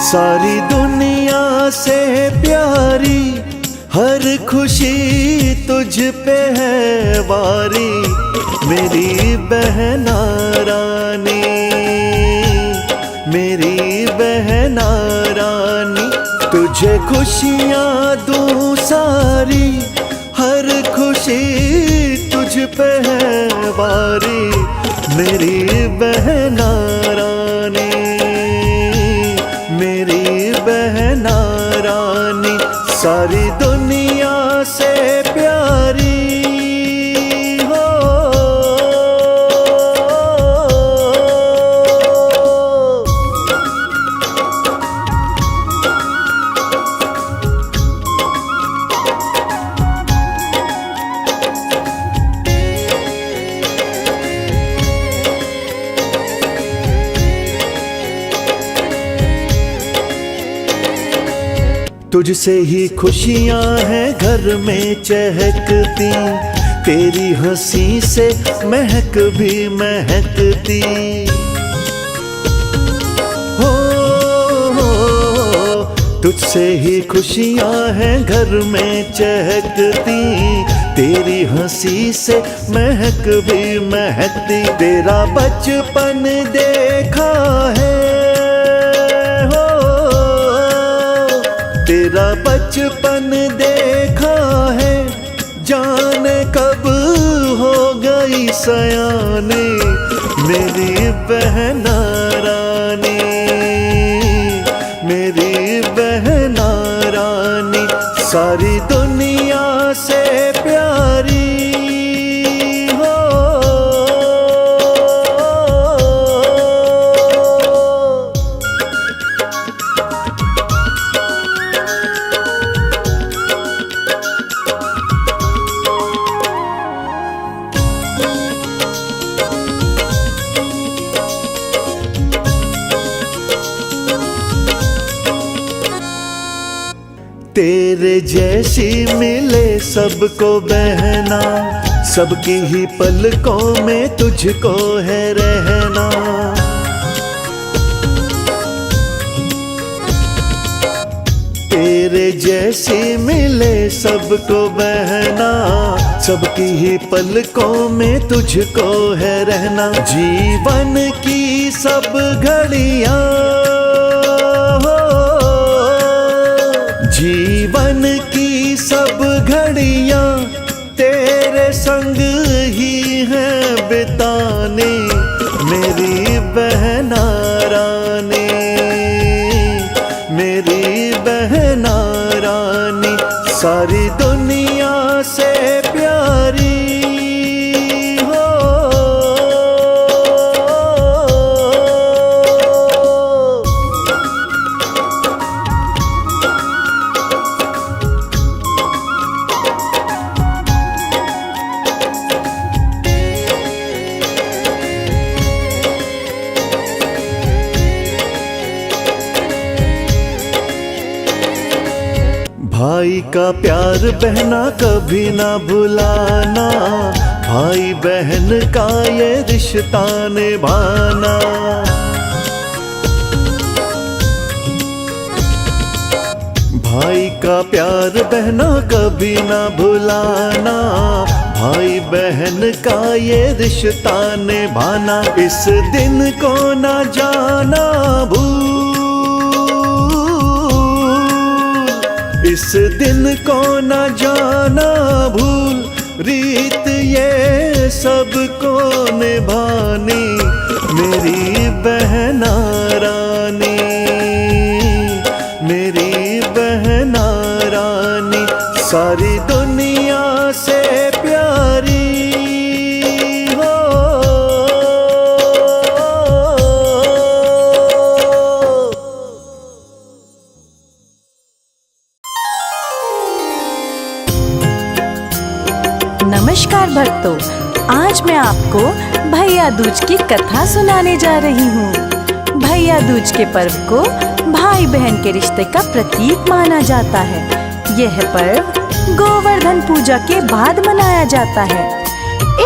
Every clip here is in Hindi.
सारी दुनिया से प्यारी हर खुशी तुझ पे है वारी, मेरी बहना रानी, मेरी बहना रानी। तुझे खुशियाँ दूँ सारी, हर खुशी तुझ पे है वारी, मेरी बहना रानी, मेरी बहना रानी। सारी दुनिया से प्यारी हो। तुझसे ही खुशियाँ हैं घर में चहकती, तेरी हंसी से महक भी महकती। हो तुझसे ही खुशियाँ हैं घर में चहकती, तेरी हंसी से महक भी महकती। तेरा बचपन देखा है, तेरा बचपन देखा है, जाने कब हो गई सयानी, मेरी बहना रानी, मेरी बहना रानी। सारी दुनिया से प्यारी हो। तेरे जैसी मिले सबको बहना, सबकी ही पलकों में तुझको है रहना। तेरे जैसी मिले सबको बहना, सबकी ही पलकों में तुझको है रहना। जीवन की सब घड़ियाँ, जीवन की सब घड़ियाँ तेरे संग ही हैं बिताने, मेरी बहना रानी, मेरी बहना रानी। सारी दुनिया से प्यारी हो। भाई का प्यार बहना कभी ना भुलाना, भाई बहन का ये रिश्ता निभाना। भाई का प्यार बहना कभी ना भुलाना, भाई बहन का ये रिश्ता निभाना। इस दिन को ना जाना भूल, इस दिन को न जाना भूल, रीत ये सबको निभानी, मेरी बहना रानी, मेरी बहना रानी। सारी दुनिया से प्यारी हो। नमस्कार भक्तों, आज मैं आपको भैया दूज की कथा सुनाने जा रही हूँ। भैया दूज के पर्व को भाई बहन के रिश्ते का प्रतीक माना जाता है। यह पर्व गोवर्धन पूजा के बाद मनाया जाता है।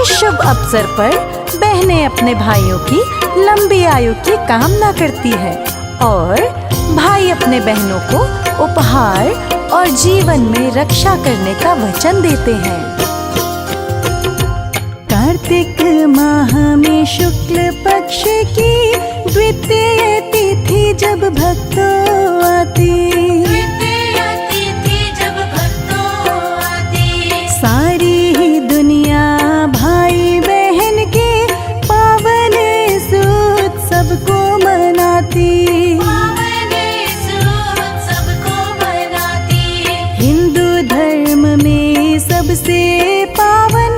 इस शुभ अवसर पर बहनें अपने भाइयों की लंबी आयु की कामना करती है और भाई अपने बहनों को उपहार और जीवन में रक्षा करने का वचन देते हैं। कार्तिक माह में शुक्ल पक्ष की द्वितीय तिथि जब भक्तों आती, सारी ही दुनिया भाई बहन के पावन इस उत्सव को मनाती। हिंदू धर्म में सबसे पावन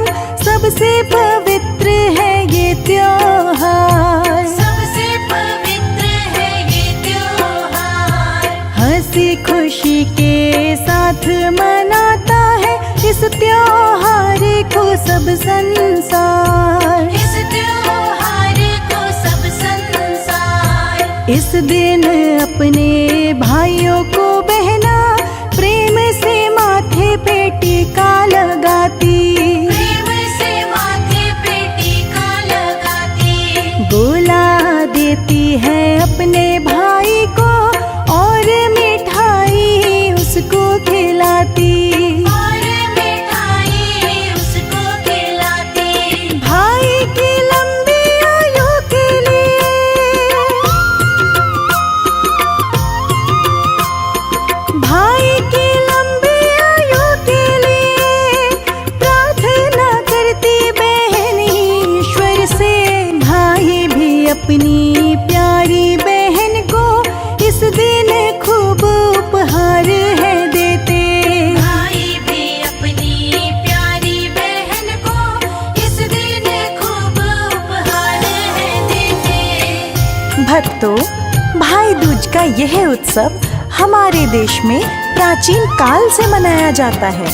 सबसे पवित्र है ये त्योहार, सबसे पवित्र है ये त्योहार। हंसी खुशी के साथ मनाता है इस त्योहार को सब संसार, इस त्योहार को सब संसार। इस दिन अपने भाइयों को बहना प्रेम से माथे पे टीका लगाती, प्रेम से माथे पे टीका लगाती। बुला देती है अपने भाई को और मिठाई उसको खिलाती। और मिठाई उसको खिलाती। भाई की लंबी आयु के लिए, भाई की लंबी आयु के लिए प्रार्थना करती बहन ईश्वर से। भाई भी अपनी प्यारी बहन को इस दिन खूब उपहार है देते। भाई भी अपनी प्यारी बहन को इस दिन खूब उपहार है देते। भक्तों, भाई दूज का यह उत्सव हमारे देश में प्राचीन काल से मनाया जाता है।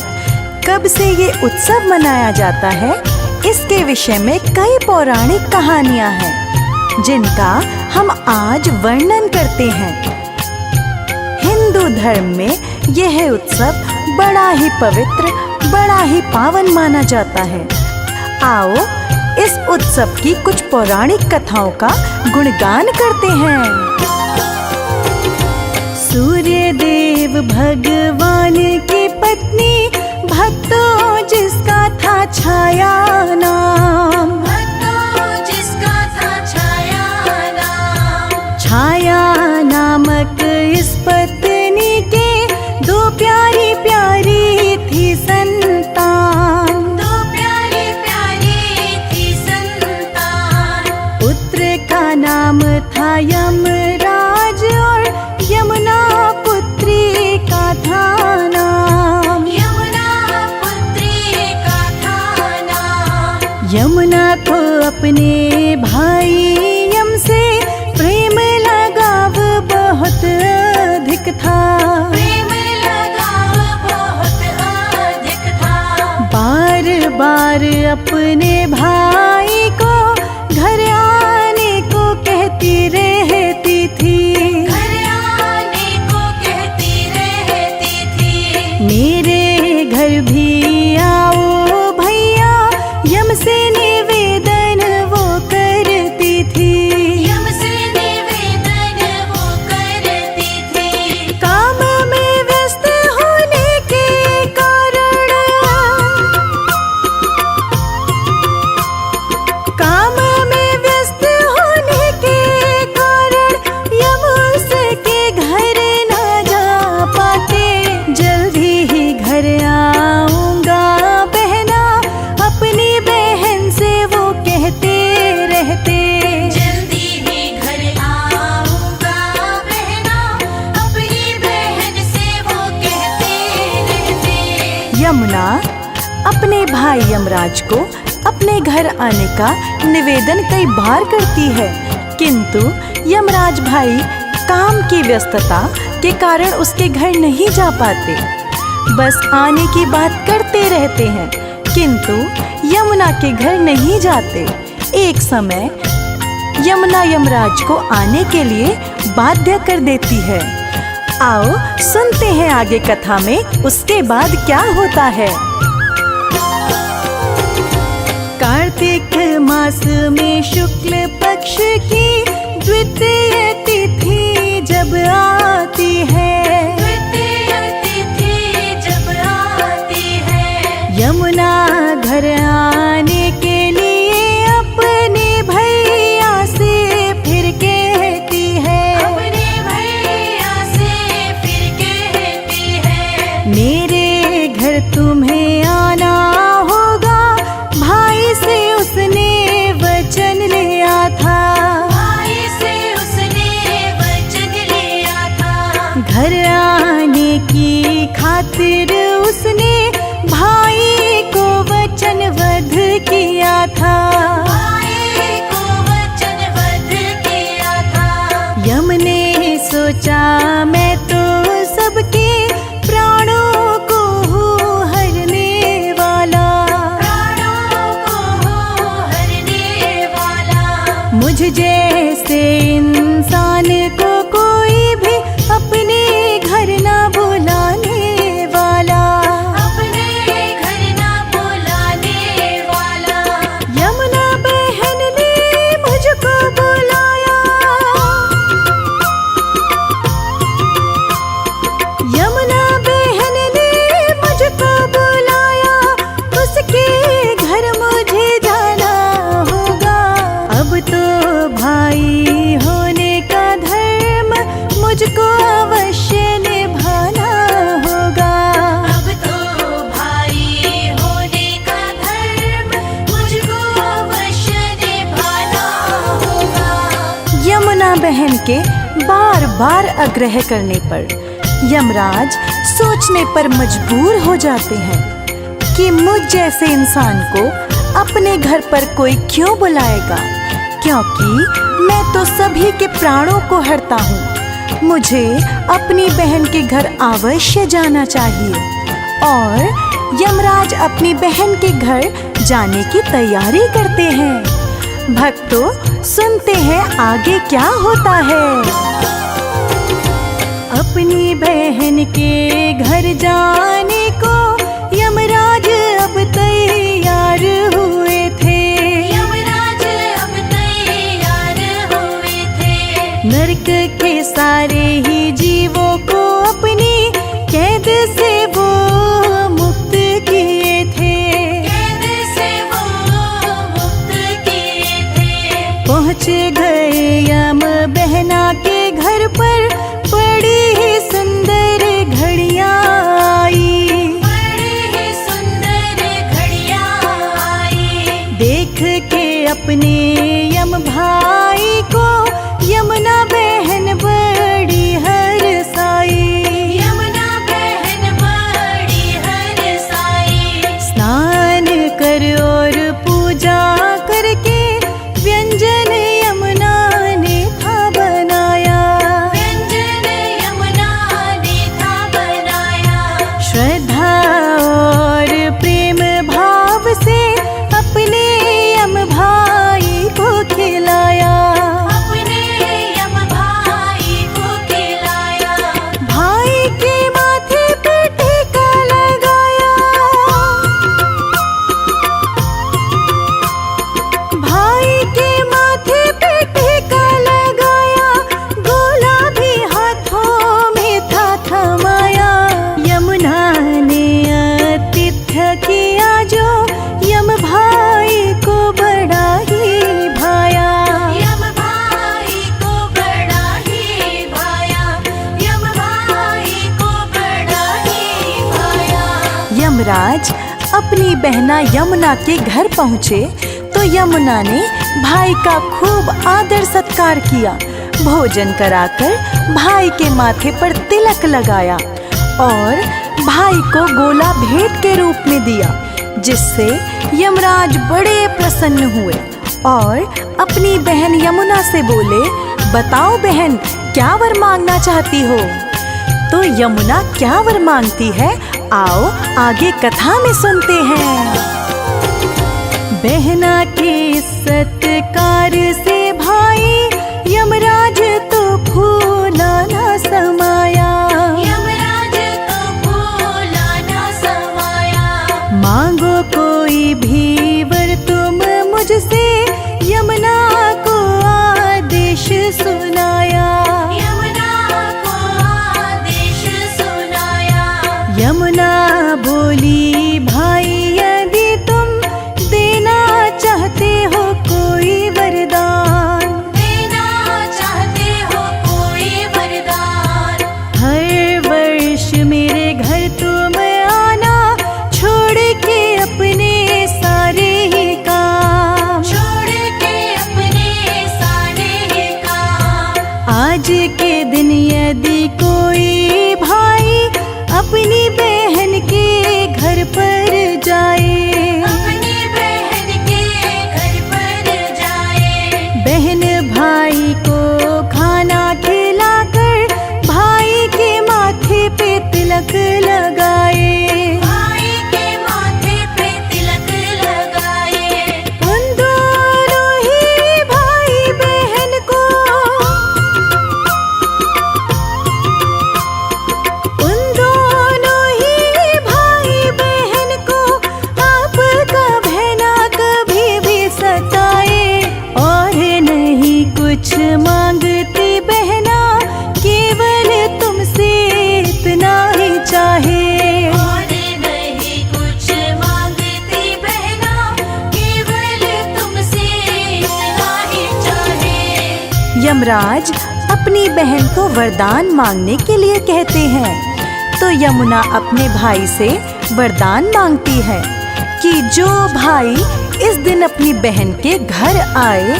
कब से ये उत्सव मनाया जाता है, इसके विषय में कई पौराणिक कहानियां हैं जिनका हम आज वर्णन करते हैं। हिंदू धर्म में यह उत्सव बड़ा ही पवित्र, बड़ा ही पावन माना जाता है। आओ इस उत्सव की कुछ पौराणिक कथाओं का गुणगान करते हैं। सूर्य देव भगवान की पत्नी, भक्तों जिसका था छाया नाम, भक्तों जिसका था छाया नाम। छाया नामक इस पत्नी के दो प्यारी प्यारी थी संतान। दो प्यारी प्यारी थी संतान। पुत्र का नाम था यमराज और यमुना पुत्री का था नाम। यमुना पुत्री का था नाम। यमुना को अपने भाई यम से प्रेम लगाव बहुत अधिक था। प्रेम लगाव बहुत अधिक था। बार बार अपने भाई को घर आने को कहती रहती थी। घर आने को कहती रहती थी। मेरे घर भी आओ भैया, यम से निवेदन वो करती थी। यम से निवेदन वो करती थी। काम में व्यस्त होने के कारण, काम में व्यस्त होने के कारण यम उसके घर ना जा पाते। जल्दी ही घर आऊंगा बहना, अपनी बहन से वो कहते रहते। जल्दी ही घर आऊंगा बहना, अपनी बहन से वो कहते रहते। यमुना अपने भाई यमराज को अपने घर आने का निवेदन कई बार करती है, किंतु यमराज भाई काम की व्यस्तता के कारण उसके घर नहीं जा पाते। बस आने की बात करते रहते हैं, किंतु यमुना के घर नहीं जाते। एक समय यमुना यमराज को आने के लिए बाध्य कर देती है। आओ सुनते हैं आगे कथा में उसके बाद क्या होता है। कार्तिक मास में शुक्ल पक्ष की द्वितीय तिथि जब आती है, द्वितीय तिथि जब आती है, यमुना घर आने के लिए अपने भैया से फिर कहती है, अपने भैया से फिर कहती है, मेरे घर तुम्हें आना होगा, भाई से उसने वचन लिया था, भाई से उसने वचन लिया था, घर आने की खातिर उसने भाई को वचनबद्ध किया था, भाई को वचनबद्ध किया था। यम ने सोचा मैं तो सबके प्राणों को हूँ हरने वाला, प्राणों को हो हरने वाला, मुझ जैसे इंसान को कोई भी अपने घर ना बुलाने वाला, अपने घर ना बुलाने वाला। यमुना बहन ने मुझको बुलाया, यमुना बहन ने मुझको बुलाया, उसके घर मुझे जाना होगा, अब तो भाई होने का धर्म मुझको अवश्य निभाना होगा, अब तो भाई होने का धर्म मुझको अवश्य निभाना होगा। यमुना बहन के बार बार आग्रह करने पर यमराज सोचने पर मजबूर हो जाते हैं कि मुझ जैसे इंसान को अपने घर पर कोई क्यों बुलाएगा, क्योंकि मैं तो सभी के प्राणों को हरता हूँ। मुझे अपनी बहन के घर अवश्य जाना चाहिए। और यमराज अपनी बहन के घर जाने की तैयारी करते हैं। भक्तों, सुनते हैं आगे क्या होता है। अपनी बहन के घर जाने को यमराज अब तैयार हुए थे। यमराज अब तैयार हुए थे, नरक के सारे ही जीवों को अपनी कैद से वो मुक्त किए थे। कैद से वो मुक्त किए थे। पहुँच गए यम बहना के घर पर, बड़ी ही सुंदर घड़ियाँ आई। बड़ी ही सुंदर घड़ियाँ आई। देख के अपने यम भाई को यमुना बहन बड़ी हरसाई। यमुना बहन बड़ी हरसाई। स्नान कर और पूजा करके व्यंजन यमुना ने था बनाया। व्यंजन यमुना ने था बनाया। श्रद्धा और प्रेम भाव से अपने यम भाई को खिलाया। अपने यम भाई को खिलाया। भाई के माथे पे टीका लगाया। भाई के माथे पे टीका लगाया, गोला भी हाथों में था थमाया। यमुना ने आतिथ्य किया जो यम भाई को बड़ा ही भाया। यम भाई को बड़ा ही भाया। यम भाई को बड़ा ही भाया। यमराज अपनी बहना यमुना के घर पहुँचे तो यमुना ने भाई का खूब आदर सत्कार किया। भोजन कराकर भाई के माथे पर तिलक लगाया और भाई को गोला भेंट के रूप में दिया, जिससे यमराज बड़े प्रसन्न हुए और अपनी बहन यमुना से बोले, बताओ बहन, क्या वर मांगना चाहती हो? तो यमुना क्या वर मांगती है, आओ आगे कथा में सुनते हैं। बहना के सत्कार से भाई यमराज तो फूला ना समाया। यमराज तो फूला ना समाया। मांगो कोई भी वर तुम मुझसे, यमुना को आदेश सुनाया। यमुना यमराज अपनी बहन को वरदान मांगने के लिए कहते हैं। तो यमुना अपने भाई से वरदान मांगती है कि जो भाई इस दिन अपनी बहन के घर आए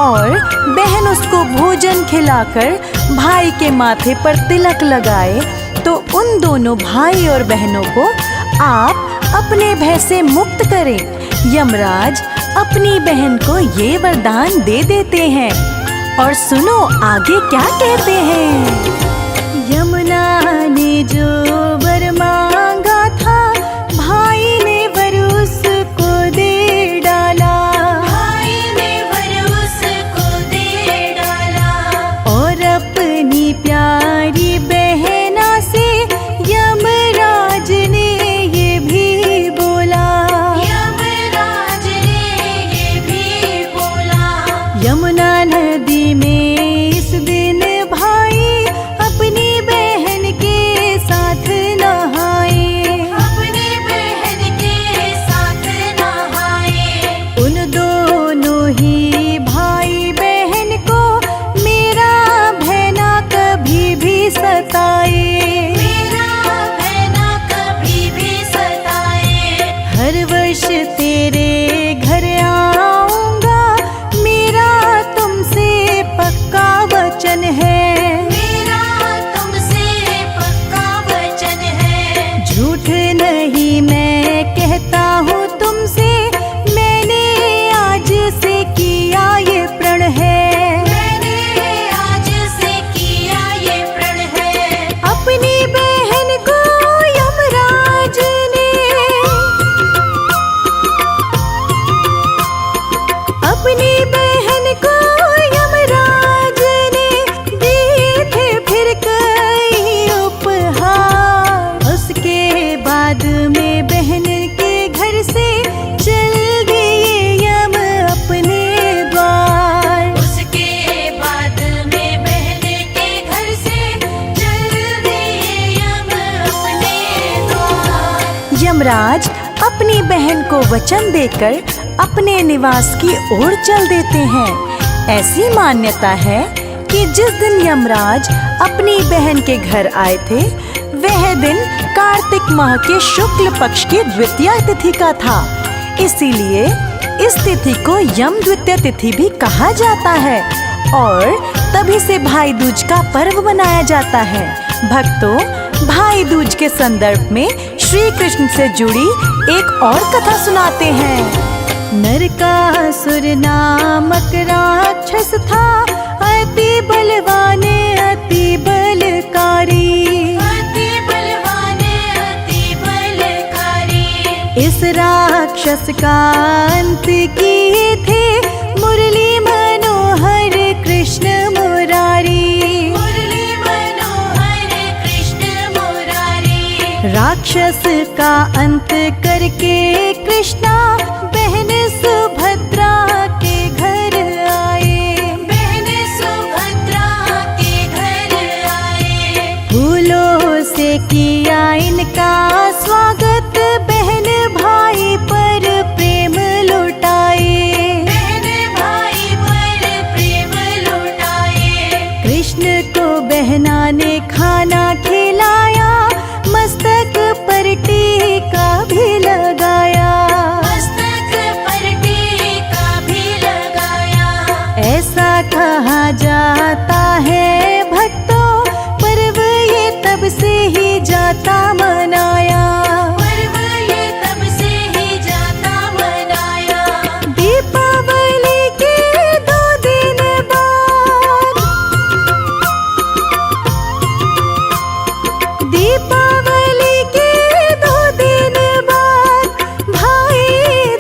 और बहन उसको भोजन खिलाकर भाई के माथे पर तिलक लगाए, तो उन दोनों भाई और बहनों को आप अपने भय से मुक्त करें। यमराज अपनी बहन को ये वरदान दे देते हैं। और सुनो आगे क्या कहते हैं। यमुना ने जो वर मांगा था, भाई ने वर उसको दे डाला। भाई ने वर उसको दे डाला। और अपनी प्यारी बहना से यमराज ने ये भी बोला। यमराज ने ये भी बोला। यमुना नदी में इस दिन भाई अपनी बहन के साथ नहाए। अपनी बहन के साथ नहाए। उन दोनों ही भाई बहन को मेरा बहना कभी भी सताए। मेरा बहना कभी भी सताए। हर वर्ष तेरे घर आऊंगा, मेरा तुमसे पक्का वचन है। मेरा तुमसे पक्का वचन है। झूठ नहीं मैं कहता हूँ तुमसे, मैंने आज से किया ये प्रण है। मैंने आज से किया ये प्रण है। अपनी बहन को यमराज ने अपनी बहन को यमराज ने दिए थे फिर कई उपहार। उसके बाद में बहन के घर से चल दिए यम अपने द्वार। उसके बाद में बहन के घर से चल दिए यम अपने द्वार। यमराज अपनी बहन को वचन देकर अपने निवास की ओर चल देते हैं। ऐसी मान्यता है कि जिस दिन यमराज अपनी बहन के घर आए थे, वह दिन कार्तिक माह के शुक्ल पक्ष की द्वितीया तिथि का था। इसीलिए इस तिथि को यम द्वितीया तिथि भी कहा जाता है और तभी से भाई दूज का पर्व मनाया जाता है। भक्तों, भाई दूज के संदर्भ में श्री कृष्ण से जुड़ी एक और कथा सुनाते हैं। नरकासुर नामक राक्षस था, अति बलवान अति बलकारी। अति बलवान अति बलकारी। इस राक्षस का अंत किए थे मुरली मनोहर कृष्ण मुरारी। मुरली मनोहर कृष्ण मुरारी। राक्षस का अंत करके कृष्णा बहन सुभद्रा के घर आए। बहन सुभद्रा के घर आए। फूलों से किया इनका स्वागत, बहन भाई पर प्रेम लुटाए। बहन भाई पर प्रेम लुटाए। कृष्ण को बहना ने खाना खिलाया, मस्तक पर टीका भी लगाया। मस्तक पर टीका भी लगाया। ऐसा कहा जाता है भक्तों, पर्व ये तब से ही जाता मनाया। पर्व ये तब से ही जाता मनाया। दीपावली के 2 दिन बाद, दीपावली के 2 दिन बाद भाई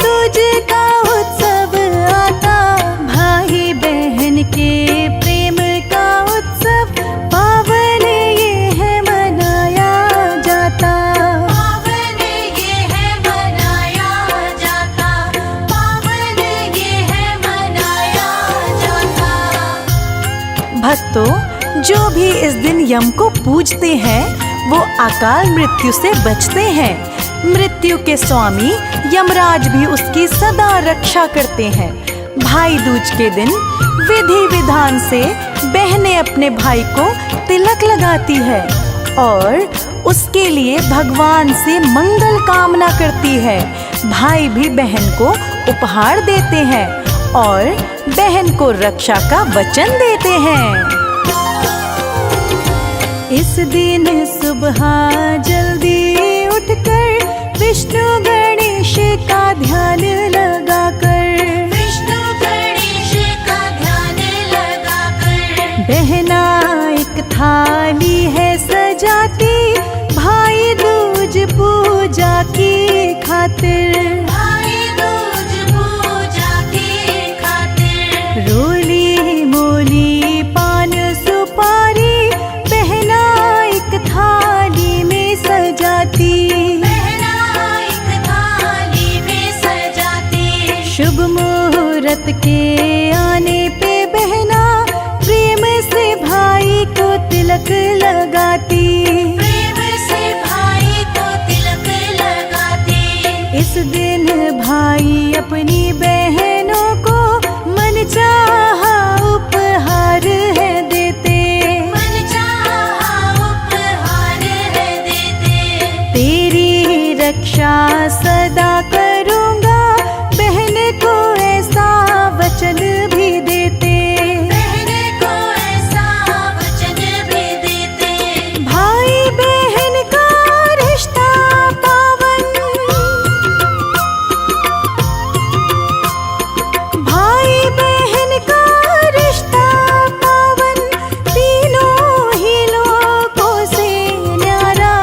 दूज का उत्सव आता। भाई बहन के प्रेम का उत्सव पावन ये है मनाया जाता। पावन ये है मनाया जाता। पावन ये है मनाया जाता। भक्तों, जो भी इस दिन यम को पूजते हैं वो अकाल मृत्यु से बचते हैं। मृत्यु के स्वामी यमराज भी उसकी सदा रक्षा करते हैं। भाई दूज के दिन विधि विधान से बहनें अपने भाई को तिलक लगाती है और उसके लिए भगवान से मंगल कामना करती है। भाई भी बहन को उपहार देते हैं और बहन को रक्षा का वचन देते हैं। इस दिन सुबह जल्दी उठकर विष्णु गणेश का ध्यान लगाकर बहना एक थाली है सजाती भाई दूज पूजा की खातिर। रोली मोली पान सुपारी बहना एक थाली में सजाती। शुभ मुहूर्त के आने पे बहना प्रेम से भाई को तिलक लगाती। इस दिन भाई अपनी बहनों को मनचाहा उपहार है देते। तेरी रक्षा सदा करूँगा बहन को ऐसा वचन भी देते। भाई बहन का रिश्ता पावन, भाई बहन का रिश्ता पावन, तीनों ही लोगों से न्यारा।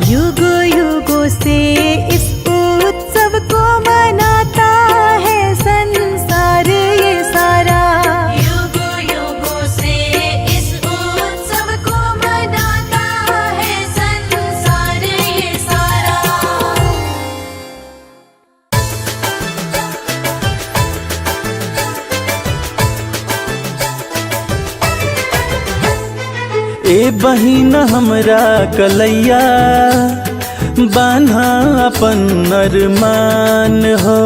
युगों युगों से इस उत्सव को मनाता है संसार ये सारा। युगों युगों से इस उत्सव को मनाता है संसार ये सारा। ए बहिन हमरा कलैया बान्हा अपन अरमान हो।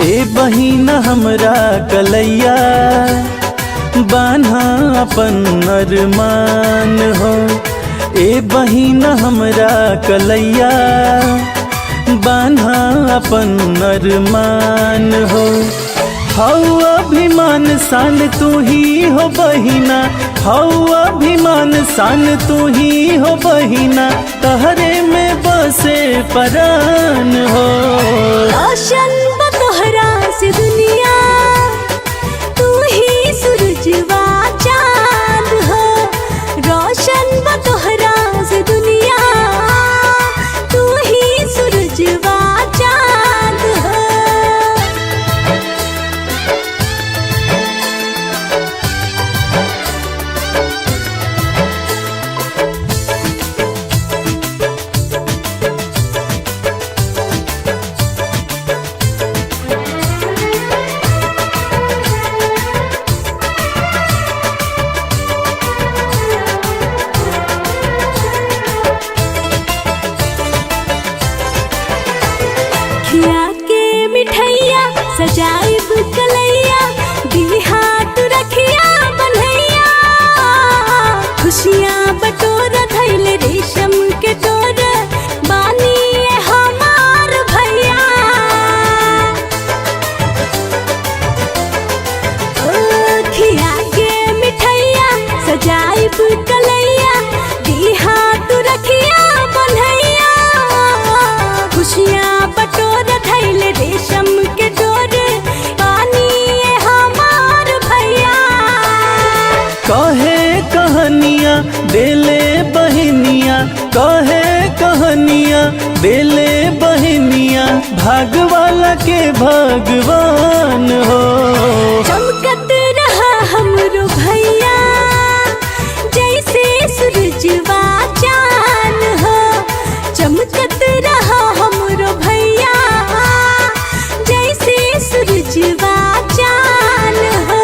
ए बहिन हमरा कलैया बान्हा अपन अरमान हो। ए बहिन हमरा कलैया बान्हा अपन अरमान हो। हौ अभिमान शान तू ही हो बहिना, हौ अभिमान शान तू ही हो बहिना, तहरे में बसे परान हो। रोशन बतोहरा से दुनिया, तू ही सूरजवा चांद हो। रोशन बतोहरा से दुनिया, तू ही सूरजवा चांद हो। खिया के मिठैया सजाइब कलैया, दी हाथ रखिया बन्हैया। खुशियाँ बटोर धैल रेशम के डोर, बानी हमार भैया। खिया के मिठैया सजाइब कलैया, दी हाथ रखिया बन्हैया। खुशियाँ बटोर धैल रेशम के डोर, पानी हमार भैया। कहे कहानियाँ देले बहनिया, कहे कहानियाँ देले बहनिया, भाग वाला के भगवान हो। चमकत रहा हमरो भैया, जैसे सूरजवा चांद हो। चमकत रहा हमरो भैया, जैसे सूरजवा चांद हो।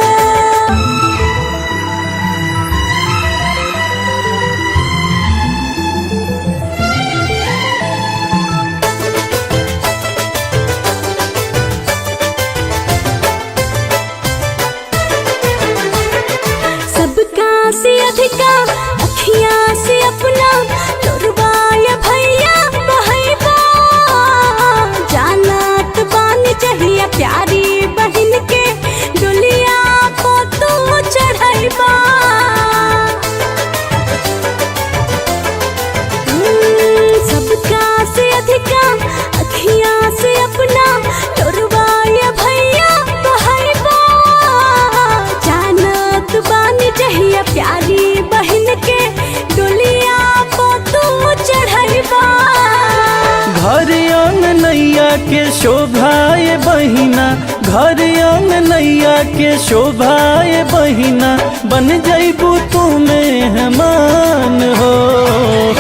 घर अंगनैया के शोभाए बहिना, घर अंगनैया के शोभाए बहिना, बन जैबू तू मेहमान हो।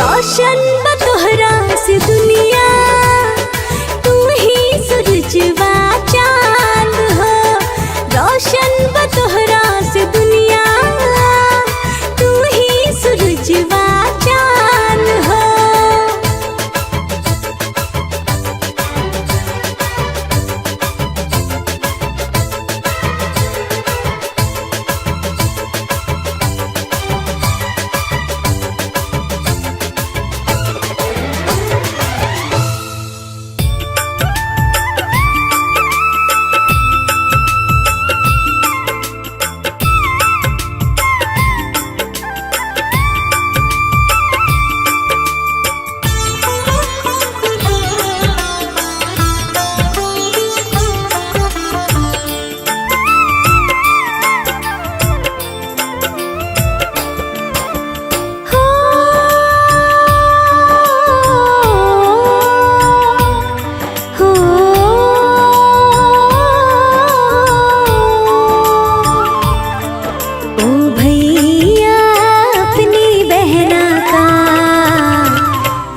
रोशन बतोहरा से दुनिया, तू ही सूरजवा चांद हो। रोशन बतोहरा से दुनिया, तू ही सूरजवा चांद हो।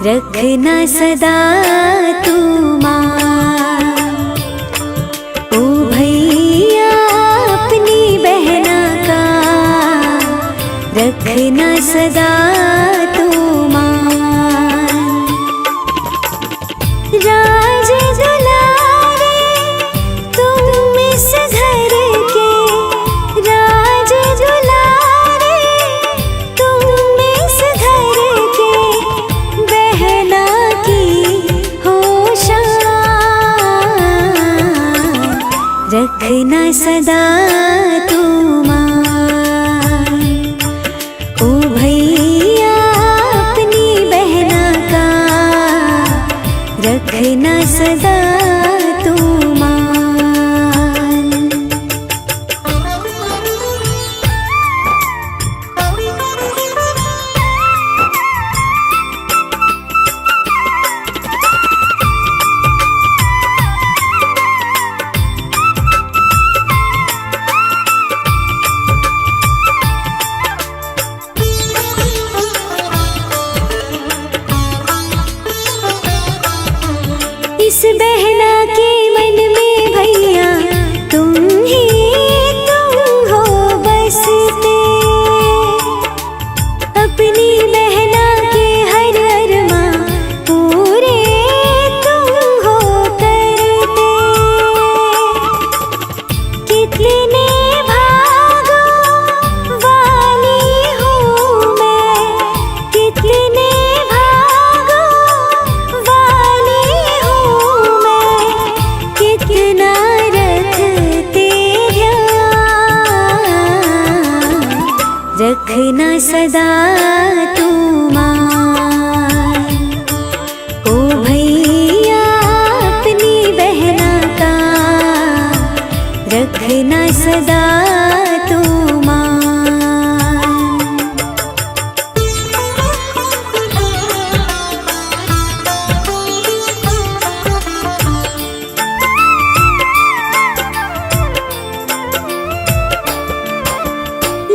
रखना सदा तू माँ, ओ भैया अपनी बहना का रखना सदा तू माँ। राज दुलारे तुम इस घर के, राज दुलारे तुम इस घर के, बहना की हो शान, रखना सदा तू मान। ओ भैया अपनी बहना का रखना सदा तू मान। इस बहना के मन में भैया तुम ही तुम हो बसते, अपनी बहना के हर अरमां पूरे तुम हो करते। कितने भागों वाली हूँ मैं, कितने भागों वाली हूँ मैं, कितना रखते ध्यान, रखना सदा तू मान। ओ भैया अपनी बहना का रखना सदा तू मान।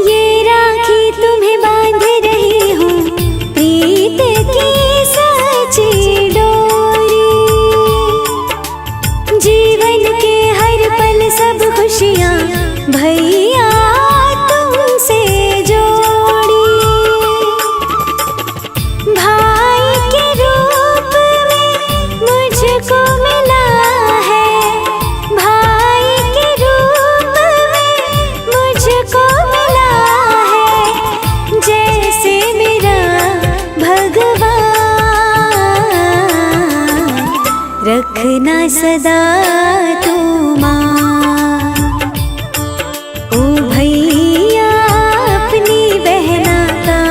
ये राखी तुम्हें बांध रही हूँ, प्रीत की सच्ची डोरी, जीवन के हर पल सब खुशियाँ भैया तुमसे जोड़ी। भाई के रूप में मुझको मिला है, भाई के रूप में मुझको मिला है, जैसे मेरा भगवान, रखना सदा तू मान। ओ भैया अपनी बहना का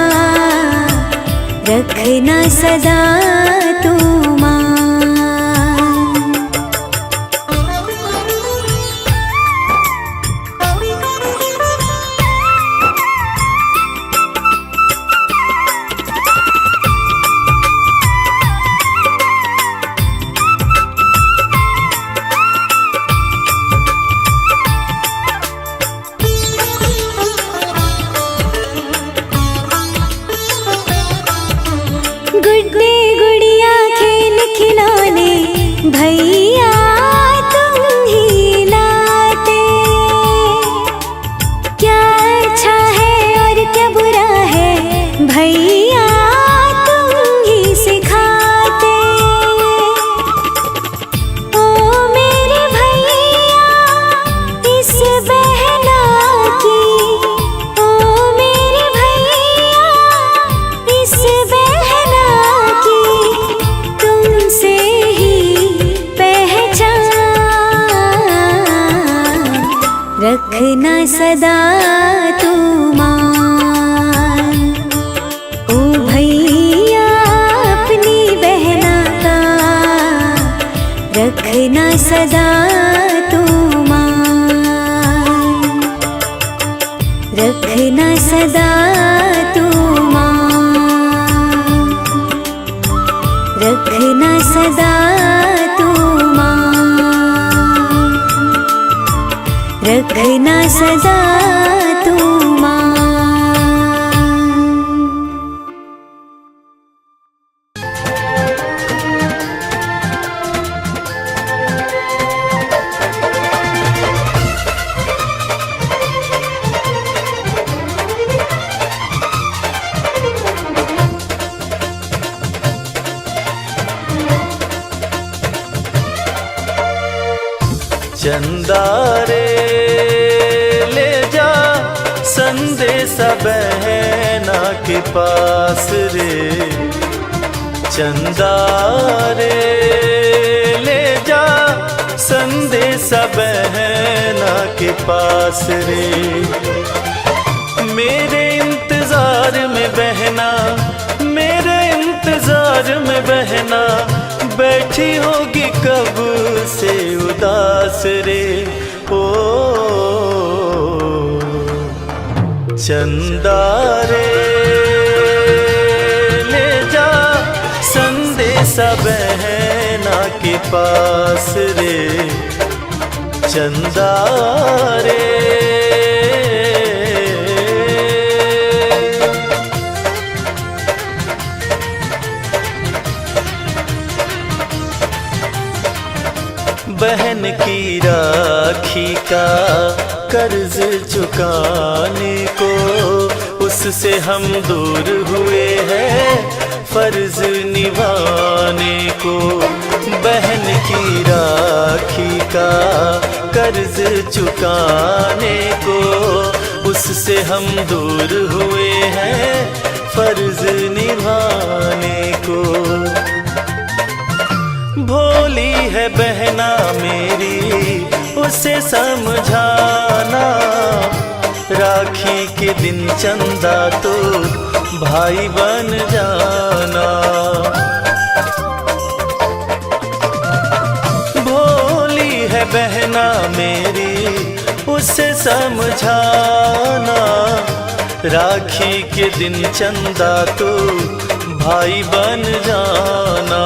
रखना सदा तू मान। गुड्डे गुड़िया खेल खिलौने भैया तुम ही लाते। क्या अच्छा है और क्या बुरा है भैया तुम ही सिखाते। ओ मेरे भैया इस बहना की, ओ मेरे भैया इस बहना की तुमसे ही पहचान। रखना सदा तुम मान, ओ भैया अपनी बहना का रखना सदा तुम मान। रखना सदा तुम मान। रखना सदा तुम मान। रखना सदा तुम मान। चंदा रे ले जा संदेशा बहना के पास रे। चंदा रे ले जा संदेशा बहना के पास रे। मेरे इंतजार में बहना, मेरे इंतजार में बहना बैठी होगी कब से उदास रे। ओ चंदा रे ले जा संदेशा बहना के पास रे। चंदा रे बहन की राखी का कर्ज चुकाने को उससे हम दूर हुए हैं फर्ज निभाने को। बहन की राखी का कर्ज चुकाने को उससे हम दूर हुए हैं फर्ज निभाने को। भोली है बहना मेरी उसे समझाना, राखी के दिन चंदा तो भाई बन जाना। भोली है बहना मेरी उसे समझाना, राखी के दिन चंदा तो भाई बन जाना।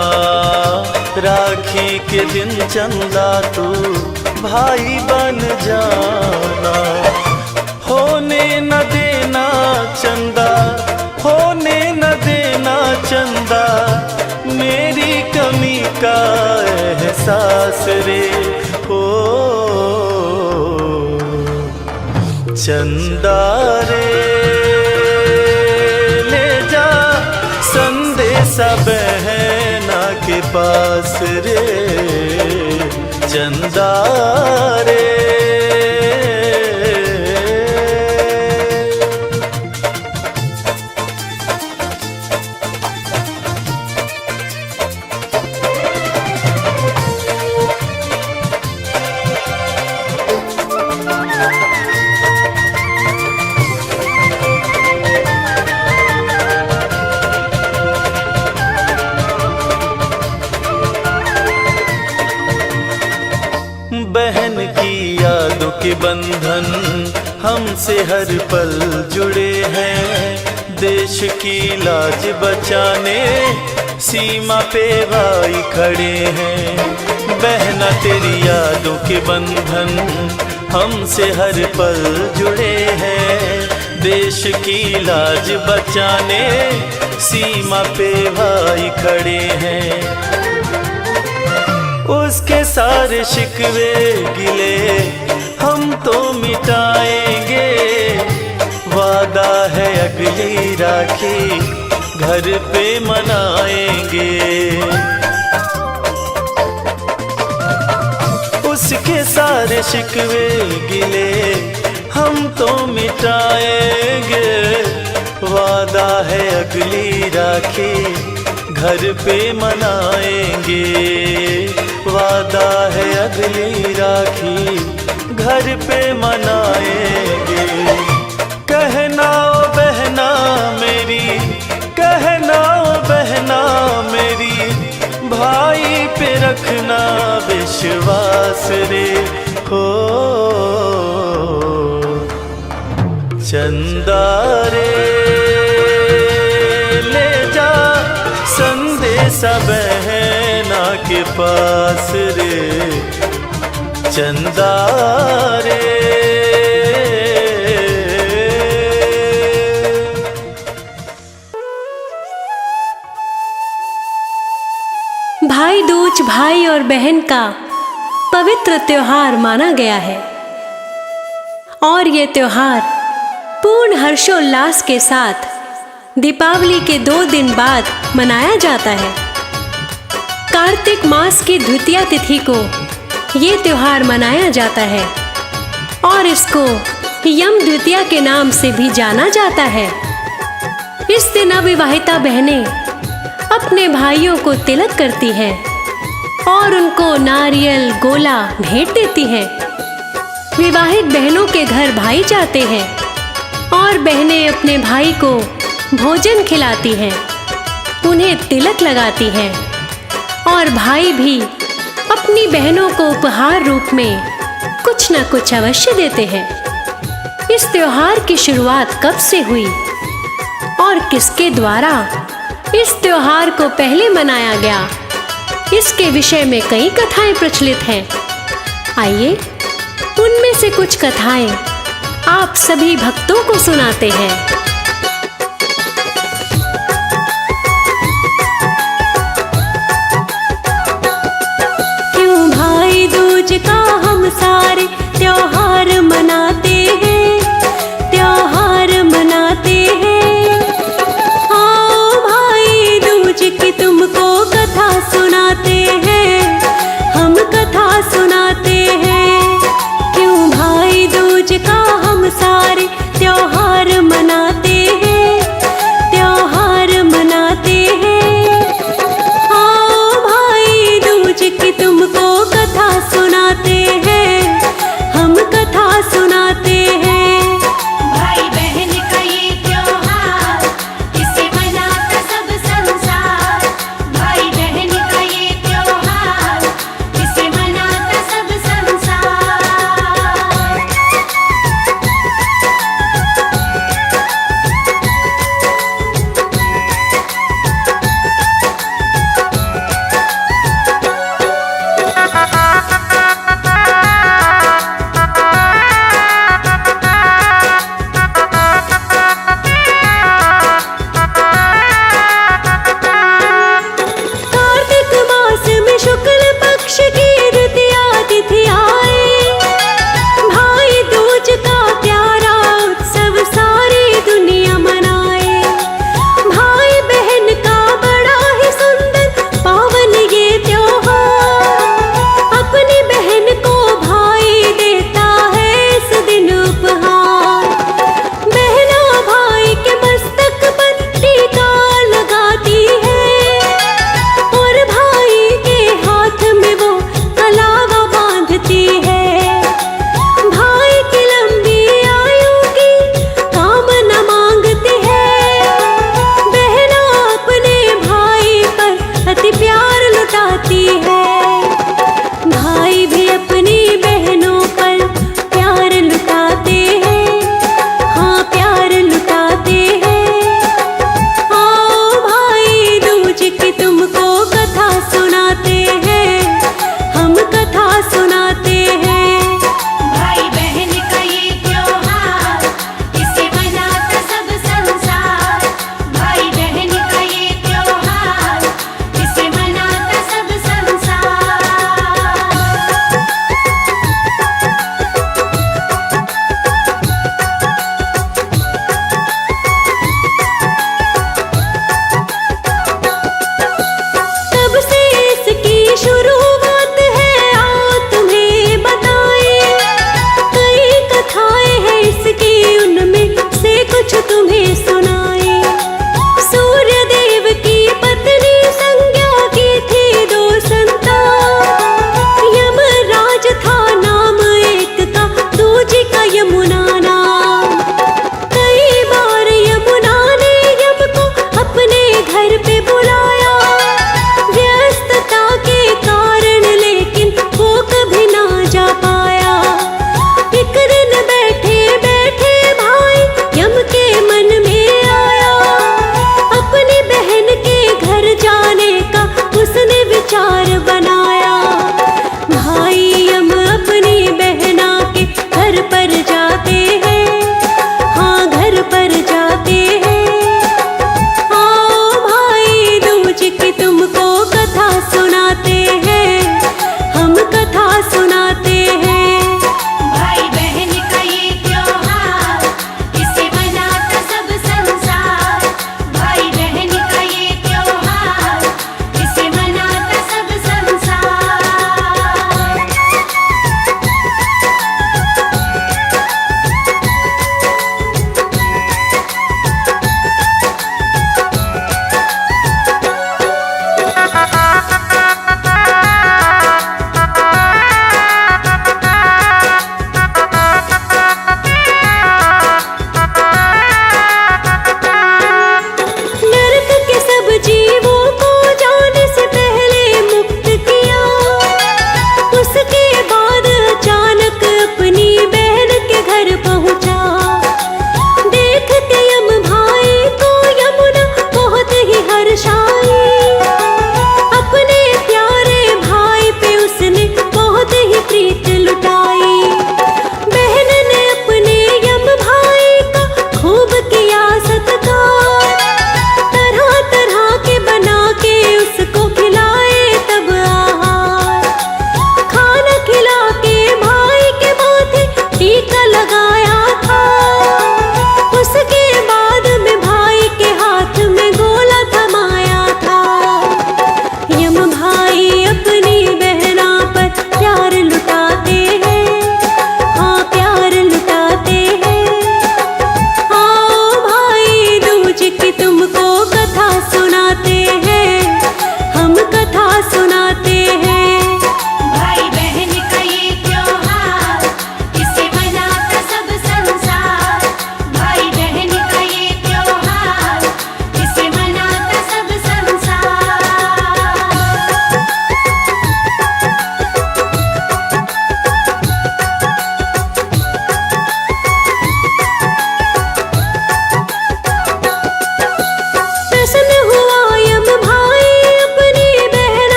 राखी के दिन चंदा तू भाई बन जाना। होने न देना चंदा, होने न देना चंदा मेरी कमी का एहसास रे। हो चंदा रे ले जा संदेशा बहना के पास रे। चंदा रे बहन की यादों के बंधन हमसे हर पल जुड़े हैं। देश की लाज बचाने सीमा पे भाई खड़े हैं। बहना तेरी यादों के बंधन हमसे हर पल जुड़े हैं। देश की लाज बचाने सीमा पे भाई खड़े हैं। उसके सारे शिकवे गिले हम तो मिटाएंगे, वादा है अगली राखी घर पे मनाएंगे। उसके सारे शिकवे गिले हम तो मिटाएंगे, वादा है अगली राखी घर पे मनाएंगे, वादा है अगली राखी घर पे मनाएंगे। कहना ओ बहना मेरी, कहना ओ बहना मेरी, भाई पे रखना विश्वास रे हो। चंदा रे ले जा संदेशा बहना के पास रे, चंदा रे। भाई दूज भाई और बहन का पवित्र त्योहार माना गया है और ये त्योहार पूर्ण हर्षोल्लास के साथ दीपावली के 2 दिन बाद मनाया जाता है। कार्तिक मास की द्वितीया तिथि को ये त्योहार मनाया जाता है और इसको यम द्वितीया के नाम से भी जाना जाता है। इस दिन अविवाहिता बहनें अपने भाइयों को तिलक करती हैं और उनको नारियल गोला भेंट देती हैं। विवाहित बहनों के घर भाई जाते हैं और बहनें अपने भाई को भोजन खिलाती हैं, उन्हें तिलक लगाती हैं और भाई भी अपनी बहनों को उपहार रूप में कुछ न कुछ अवश्य देते हैं। इस त्योहार की शुरुआत कब से हुई और किसके द्वारा इस त्योहार को पहले मनाया गया, इसके विषय में कई कथाएं प्रचलित हैं। आइए उनमें से कुछ कथाएं आप सभी भक्तों को सुनाते हैं। क्यों भाई दूज का हम सारे त्योहार मनाते हैं, त्योहार मनाते हैं। आओ भाई दूज की तुमको कथा सुनाते हैं, हम कथा सुनाते हैं। क्यों भाई दूज का हम सारे त्योहार मनाते हैं, त्योहार मनाते हैं। आओ भाई दूज की तुमको कथा सुनाते हैं, हम कथा सुनाते हैं। भाई बहन का ये त्योहार, इसे मनाता सब संसार।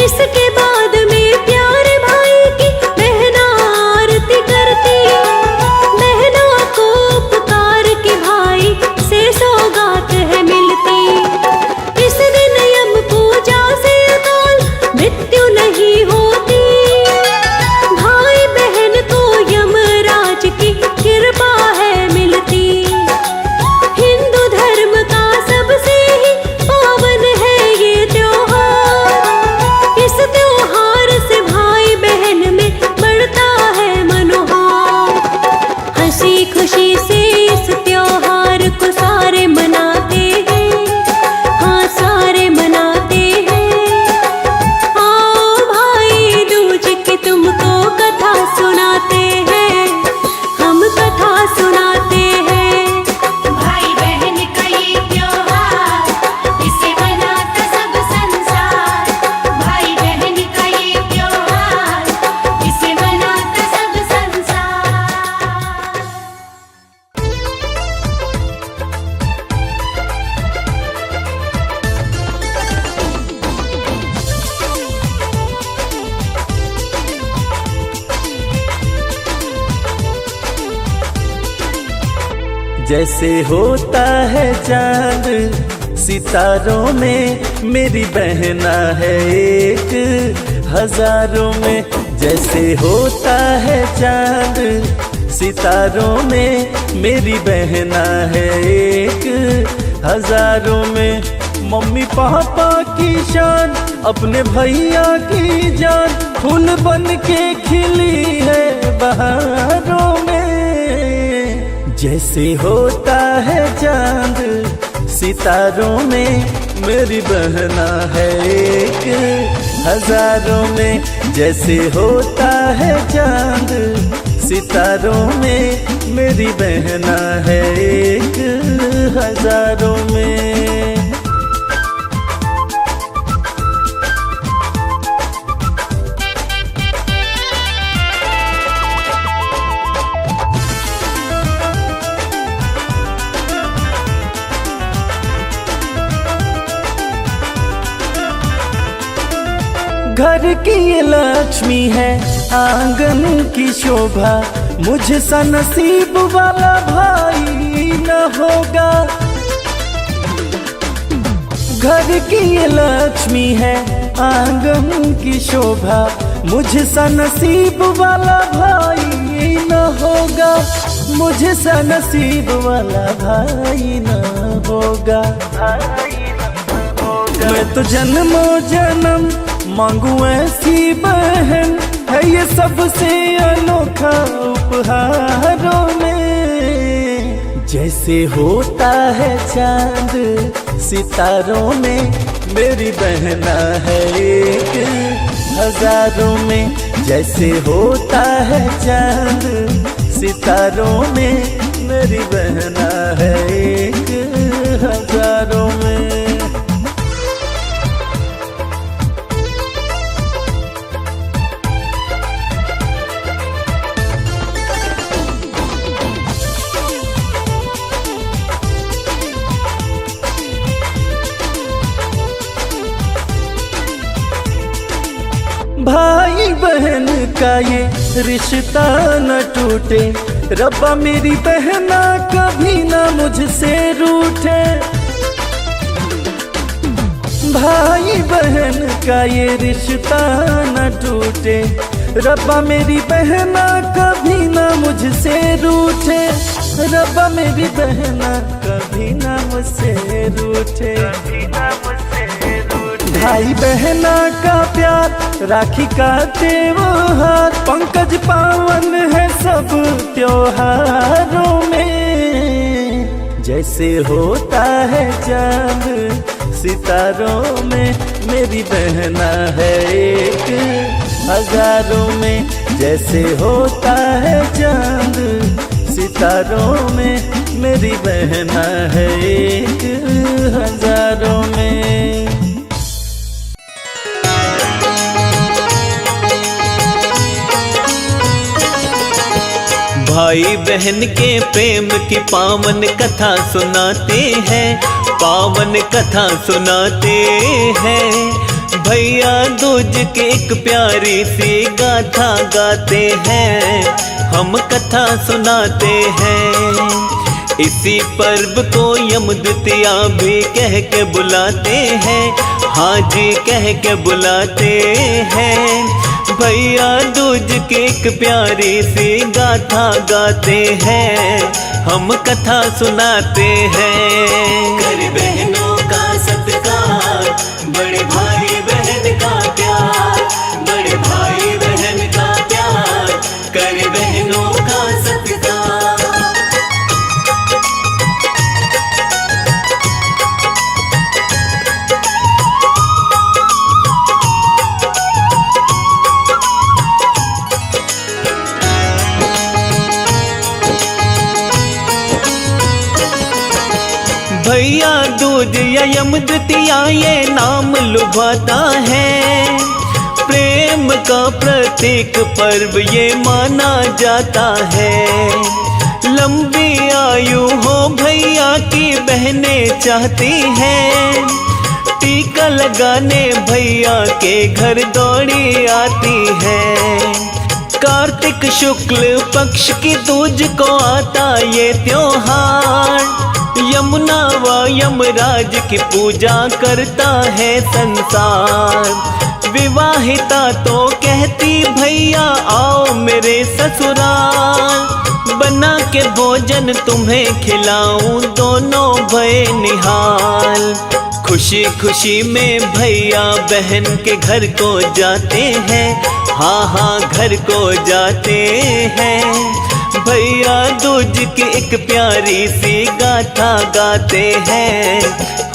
इसके बाद में प्यारे भाई की बहना आरती करती, बहना को पुकार के भाई से सौगात है मिलती। इस दिन यम पूजा से अकाल मृत्यु नहीं होती, भाई बहन को यमराज की कृपा है मिलती। हिंदू धर्म का सबसे ही पावन है ये त्योहार, इस त्योहार से भाई बहन में बढ़ता है मनोहार। हंसी खुशी से इस त्योहार को सारे मनाते हैं, हाँ सारे मनाते हैं। आओ भाई दूज की तुमको कथा सुनाते हैं, हम कथा सुनाते हैं। भाई बहन का ये त्योहार, इसे मनाता सब संसार। भाई बहन का ये त्योहार, इसे मनाता सब संसार। जैसे होता है चांद सितारों में, मेरी बहना है एक हजारों में। जैसे होता है चांद सितारों में, मेरी बहना है एक हजारों में। मम्मी पापा की शान, अपने भैया की जान, फूल बन के खिली है बहारों में। जैसे होता है चांद सितारों में, मेरी बहना है एक हजारों में। जैसे होता है चांद सितारों में, मेरी बहना है एक हजारों में। घर की ये लक्ष्मी है, आंगन की शोभा, मुझ सा नसीब वाला भाई न होगा। घर की ये लक्ष्मी है, आंगन की शोभा, मुझ सा नसीब वाला भाई न होगा। मुझ सा नसीब वाला भाई न होगा। मैं तो जन्मों जन्म मांगू ऐसी बहन, है ये सबसे अनोखा उपहारों में। जैसे होता है चांद सितारों में, मेरी बहना है एक हजारों में। जैसे होता है चांद सितारों में, मेरी बहना है एक हजारों में। भाई बहन का ये रिश्ता न टूटे, रब्बा मेरी बहना कभी ना मुझसे रूठे। भाई बहन का ये रिश्ता न टूटे, रब्बा मेरी बहना कभी ना मुझसे रूठे। रब्बा मेरी बहना कभी ना मुझसे रूठे। भाई बहना का प्यार, राखी का त्योहार, पंकज पावन है सब त्योहारों में। जैसे होता है चांद सितारों में, मेरी बहना है एक हजारों में। जैसे होता है चांद सितारों में, मेरी बहना है एक हजारों में। भाई बहन के प्रेम की पावन कथा सुनाते हैं, पावन कथा सुनाते हैं। भैया दूज की एक प्यारी सी गाथा गाते हैं, हम कथा सुनाते हैं। इसी पर्व को यम द्वितीया भी कह के बुलाते हैं, हाँ जी कह के बुलाते हैं। भैया दूज की एक प्यारी सी गाथा गाते हैं, हम कथा सुनाते हैं। कर बहनों का सत्कार, बड़े भाई बहन का प्यार, बड़े भाई बहन का प्यार, कर बहनों का सत्कार। भैया दूज या यम द्वितीया ये नाम लुभाता है, प्रेम का प्रतीक पर्व ये माना जाता है। लंबी आयु हो भैया की बहनें चाहती हैं, टीका लगाने भैया के घर दौड़ी आती है। कार्तिक शुक्ल पक्ष की दूज को आता ये त्योहार, यमुना व यमराज की पूजा करता है संसार। विवाहिता तो कहती भैया आओ मेरे ससुराल, बना के भोजन तुम्हें खिलाऊं दोनों भय निहाल। खुशी खुशी में भैया बहन के घर को जाते हैं, हाँ हाँ घर को जाते हैं। भैया दूज की एक प्यारी सी गाथा गाते हैं,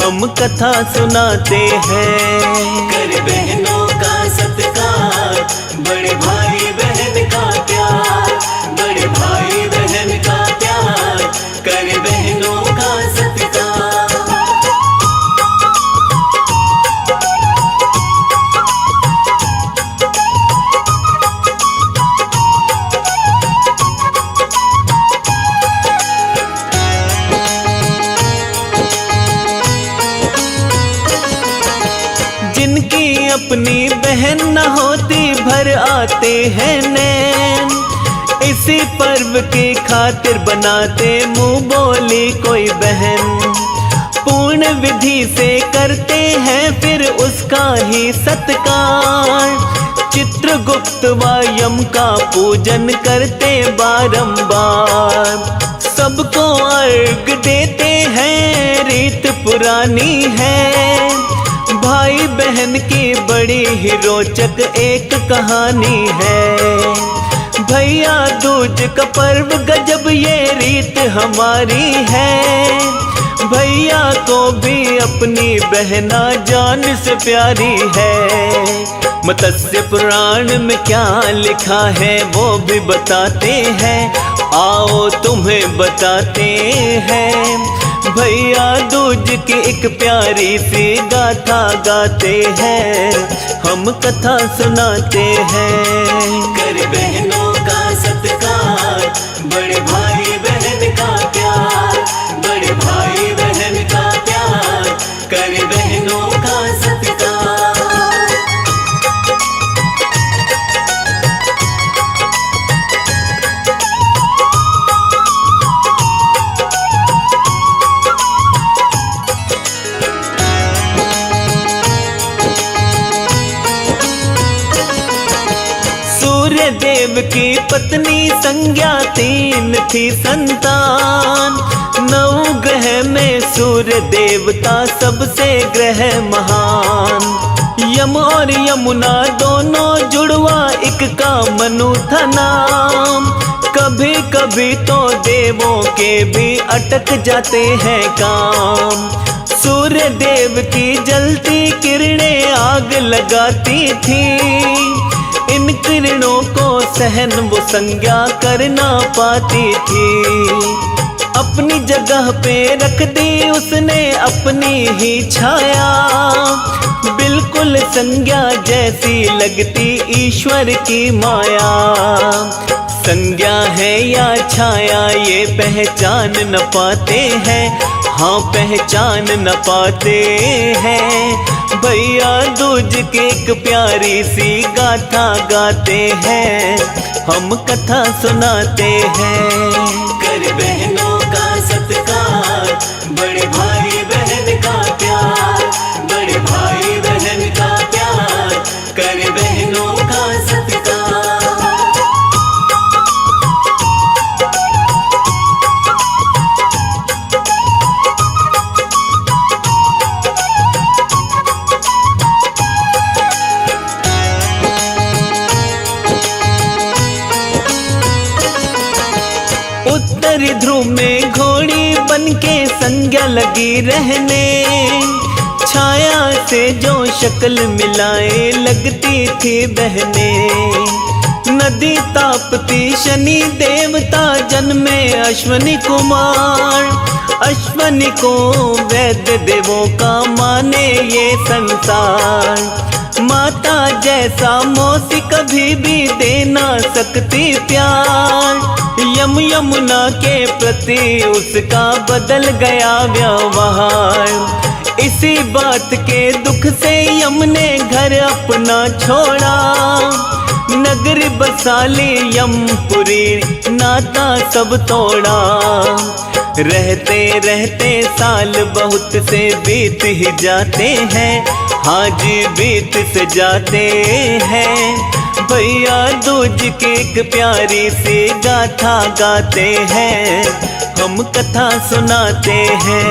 हम कथा सुनाते हैं। कर बहनों का सत्कार, बड़े भाई बहन का प्यार, बड़े भाई बहन का प्यार, कर बहनों का सत्कार। जिनकी अपनी बहन न होती भर आते हैं नैन, इसी पर्व की खातिर बनाते मुंह बोली कोई बहन। पूर्ण विधि से करते हैं फिर उसका ही सत्कार, चित्रगुप्त व यम का पूजन करते बारंबार। सबको अर्घ देते हैं रीत पुरानी है, भाई बहन की बड़ी ही रोचक एक कहानी है। भैया दूज का पर्व गजब ये रीत हमारी है, भैया को भी अपनी बहना जान से प्यारी है। मत्स्य पुराण में क्या लिखा है वो भी बताते हैं, आओ तुम्हें बताते हैं। भैया दूज की एक प्यारी सी गाथा गाते हैं, हम कथा सुनाते हैं। कर बहनों का सत्कार, बड़े भाई बहन का प्यार, बड़े भाई बहन का प्यार, कर बहनों का सत्कार। देव की पत्नी संज्ञा तीन थी संतान, नौ ग्रह में सूर्य देवता सबसे ग्रह महान। यम और यमुना दोनों जुड़वा एक का मनु था नाम, कभी कभी तो देवों के भी अटक जाते हैं काम। सूर्य देव की जलती किरणें आग लगाती थी, इन किरणों को सहन वो संज्ञा कर ना पाती थी। अपनी जगह पे रख दी उसने अपनी ही छाया, बिल्कुल संज्ञा जैसी लगती ईश्वर की माया। संज्ञा है या छाया ये पहचान न पाते हैं, हाँ पहचान न पाते हैं। भैया दूज की एक प्यारी सी गाथा गाते हैं, हम कथा सुनाते हैं। कर बहनों का सत्कार, बड़े भाई बहन का प्यार, बड़े भाई बहन का प्यार, कर बहनों का सत्कार। उत्तरी ध्रुव में घोड़ी बनके संज्ञा लगी रहने, छाया से जो शक्ल मिलाए लगती थी बहने। नदी तापती शनि देवता जन्मे अश्वनी कुमार, अश्वनी को वैद्य देवों का माने ये संसार। माता जैसा मौसी कभी भी दे ना सकती प्यार, यमुना के प्रति उसका बदल गया व्यवहार। इसी बात के दुख से यम ने घर अपना छोड़ा, नगर बसाली यमपुरी नाता सब तोड़ा। रहते रहते साल बहुत से बीत ही जाते हैं, हाँ जी बीत से जाते हैं। भैया दूज की एक प्यारी सी गाथा गाते हैं, हम कथा सुनाते हैं।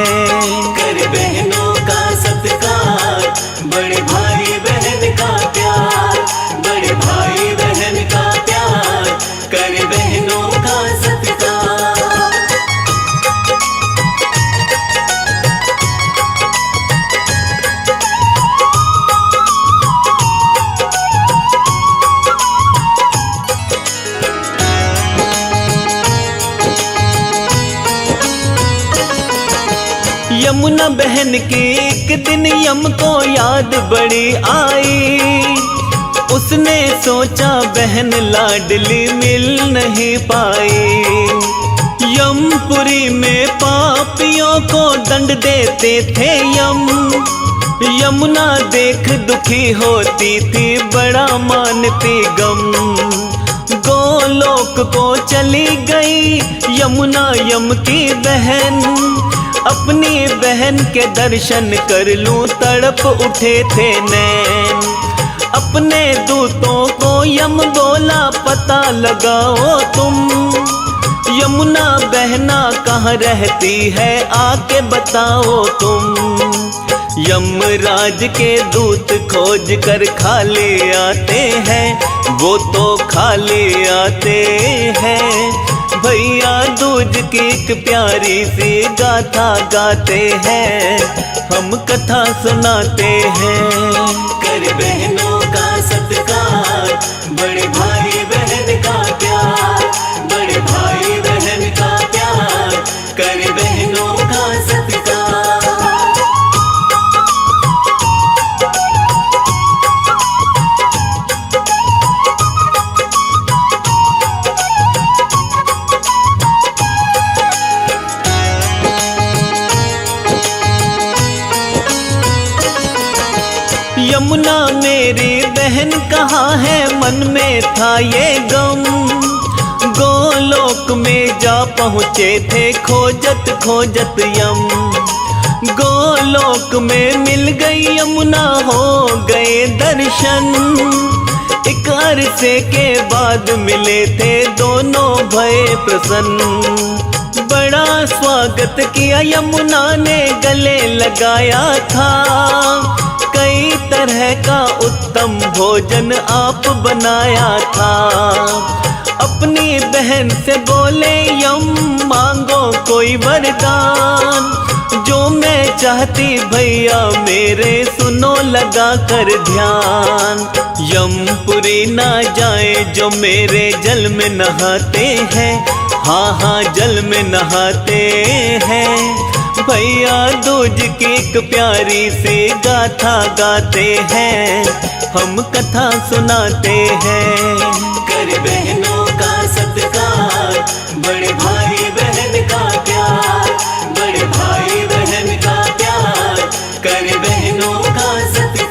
कर बहनों का सत्कार, बड़े भाई बहन का प्यार, बड़े भाई बहन का प्यार, कर बहनों का सत्कार। यमुना बहन की एक दिन यम को याद बड़ी आई, उसने सोचा बहन लाडली मिल नहीं पाई। यमपुरी में पापियों को दंड देते थे यम, यमुना देख दुखी होती थी बड़ा मानती गम। गोलोक को चली गई यमुना यम की बहन, अपनी बहन के दर्शन कर लूं तड़प उठे थे नैन। अपने दूतों को यम बोला पता लगाओ तुम, यमुना बहना कहाँ रहती है आके बताओ तुम। यमराज के दूत खोज कर खाली आते हैं, वो तो खाली आते हैं। भैया दूज की एक प्यारी सी गाथा गाते हैं, हम कथा सुनाते हैं। कर बहनों का सत्कार, बड़े भाई बहन का प्यार, बड़े भाई बहन का प्यार, कर बहनों का सत्कार। यमुना मेरी बहन कहाँ है, मन में था ये गम। गोलोक में जा पहुँचे थे खोजत खोजत यम, गोलोक में मिल गई यमुना हो गए दर्शन। एक अरसे के बाद मिले थे दोनों भये प्रसन्न, बड़ा स्वागत किया यमुना ने गले लगाया था। कई तरह का उत्तम भोजन आप बनाया था। अपनी बहन से बोले यम मांगो कोई वरदान, जो मैं चाहती भैया मेरे सुनो लगा कर ध्यान। यमपुरी ना जाए जो मेरे जल में नहाते हैं, हाँ हाँ जल में नहाते हैं। भैया दूज की एक प्यारी सी गाथा गाते हैं, हम कथा सुनाते हैं। कर बहनों का सत्कार, बड़े भाई बहन का प्यार, बड़े भाई बहन का प्यार, कर बहनों का सत्कार।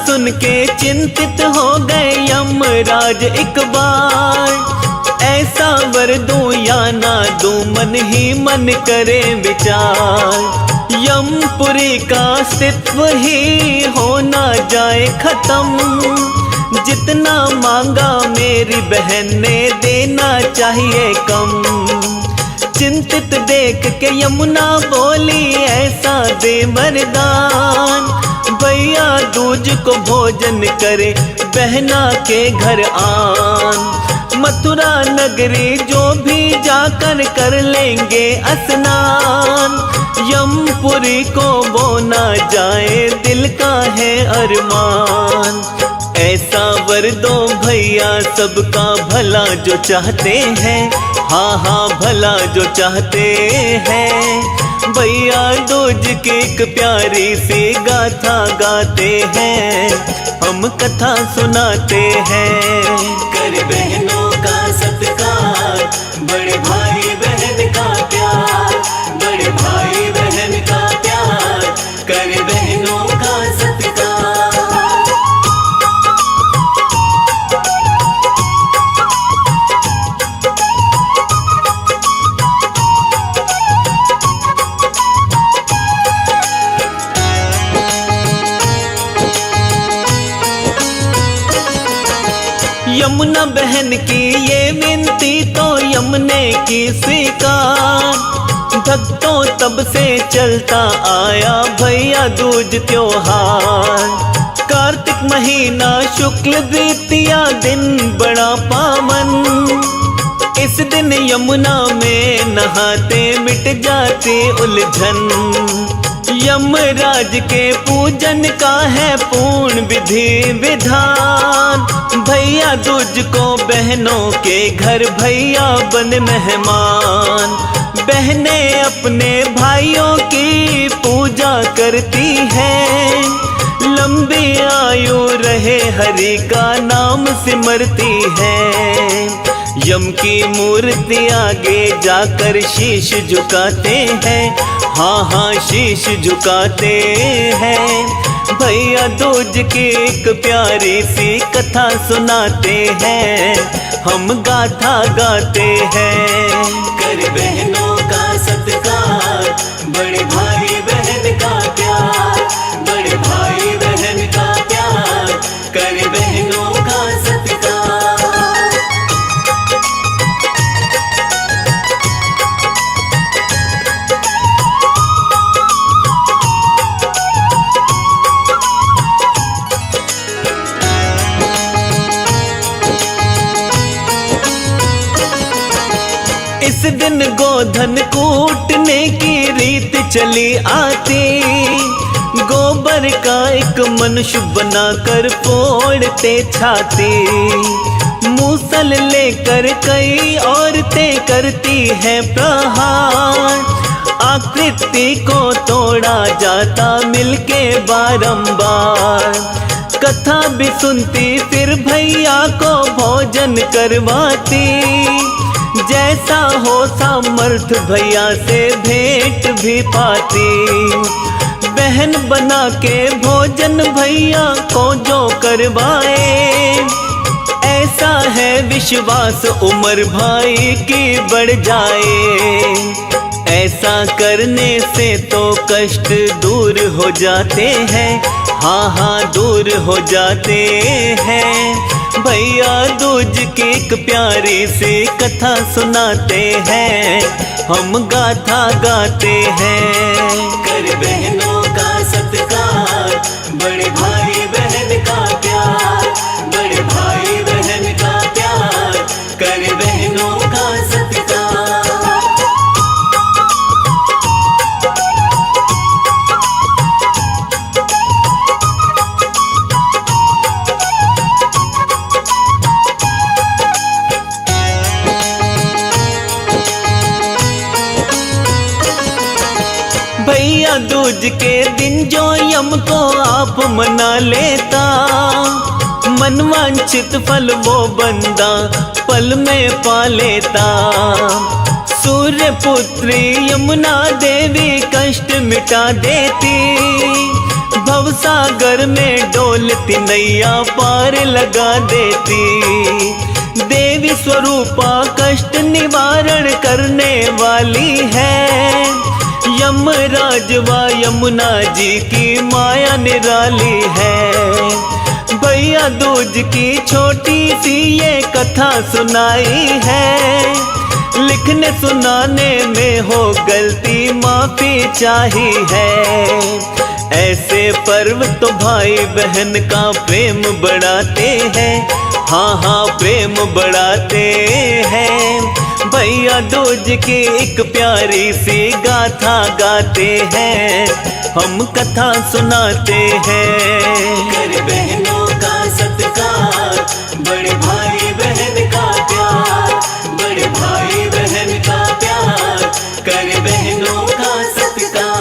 सुन के चिंतित हो गए यमराज एक बार। ऐसा वर दूं या ना दूं मन ही मन करे विचार। यमपुरी का अस्तित्व ही हो ना जाए खत्म। जितना मांगा मेरी बहन ने देना चाहिए कम। चिंतित देख के यमुना बोली ऐसा दे वरदान। भैया दूज को भोजन करे बहना के घर आन। मथुरा नगरी जो भी जाकर कर लेंगे स्नान। यमपुरी को वो ना जाए दिल का है अरमान। ऐसा वर दो भैया सबका भला जो चाहते हैं। हाँ हाँ भला जो चाहते हैं। भैया दूज की एक प्यारी सी गाथा गाते हैं। हम कथा सुनाते हैं। कर बहनों का सत्कार, बड़े भाई बहन का प्यार। बड़े भाई बहन का प्यार, कर बहनों का सत्कार। यमुना बहन की ये विनती तो यमुने की स्वीकार। भक्तों तब से चलता आया भैया दूज त्योहार। कार्तिक महीना शुक्ल द्वितीया दिन बड़ा पावन। इस दिन यमुना में नहाते मिट जाती उलझन। यमराज के पूजन का है पूर्ण विधि विधान। भैया दूज को बहनों के घर भैया बन मेहमान। बहनें अपने भाइयों की पूजा करती हैं। लंबी आयु रहे हरि का नाम सिमरती है। यम की मूर्ति आगे जाकर शीश झुकाते हैं। हाँ हाँ शीश झुकाते हैं। भैया दूज की एक प्यारी सी कथा सुनाते हैं। हम गाथा गाते हैं। कर बहनों का सत्कार, बड़े भाई बहन का प्यार। बड़े भाई बहन का प्यार, कर बहनों का सत्कार। इस दिन गोधन कूटने की रीत चली आती। गोबर का एक मनुष्य बनाकर फोड़ते छाती। मूसल लेकर कई औरतें करती हैं प्रहार। आकृति को तोड़ा जाता मिलके बारंबार। कथा भी सुनती फिर भैया को भोजन करवाती। जैसा हो सामर्थ भैया से भेंट भी पाती। बहन बना के भोजन भैया को जो करवाए। ऐसा है विश्वास उम्र भाई की बढ़ जाए। ऐसा करने से तो कष्ट दूर हो जाते हैं। हाँ हाँ दूर हो जाते हैं। भैया दूज की एक प्यारी सी कथा सुनाते हैं। हम गाथा गाते हैं। कर बहनों का सत्कार, बड़े भाई बहन का प्यार। बड़े भाई बहन का प्यार, कर बहनों का सत्कार। भैया दूज के दिन जो यम को आप मना लेता। मनवांछित फल वो बंदा पल में पा लेता। सूर्य पुत्री यमुना देवी कष्ट मिटा देती। भव सागर में डोलती नैया पार लगा देती। देवी स्वरूपा कष्ट निवारण करने वाली है। यमराज व यमुना जी की माया निराली है। भैया दूज की छोटी सी ये कथा सुनाई है। लिखने सुनाने में हो गलती माफी चाही है। ऐसे पर्व तो भाई बहन का प्रेम बढ़ाते हैं। हाँ हाँ प्रेम बढ़ाते हैं। भैया दूज की एक प्यारी सी गाथा गाते हैं। हम कथा सुनाते हैं। कर बहनों का सत्कार, बड़े भाई बहन का प्यार, बड़े भाई बहन का प्यार, कर बहनों का सत्कार।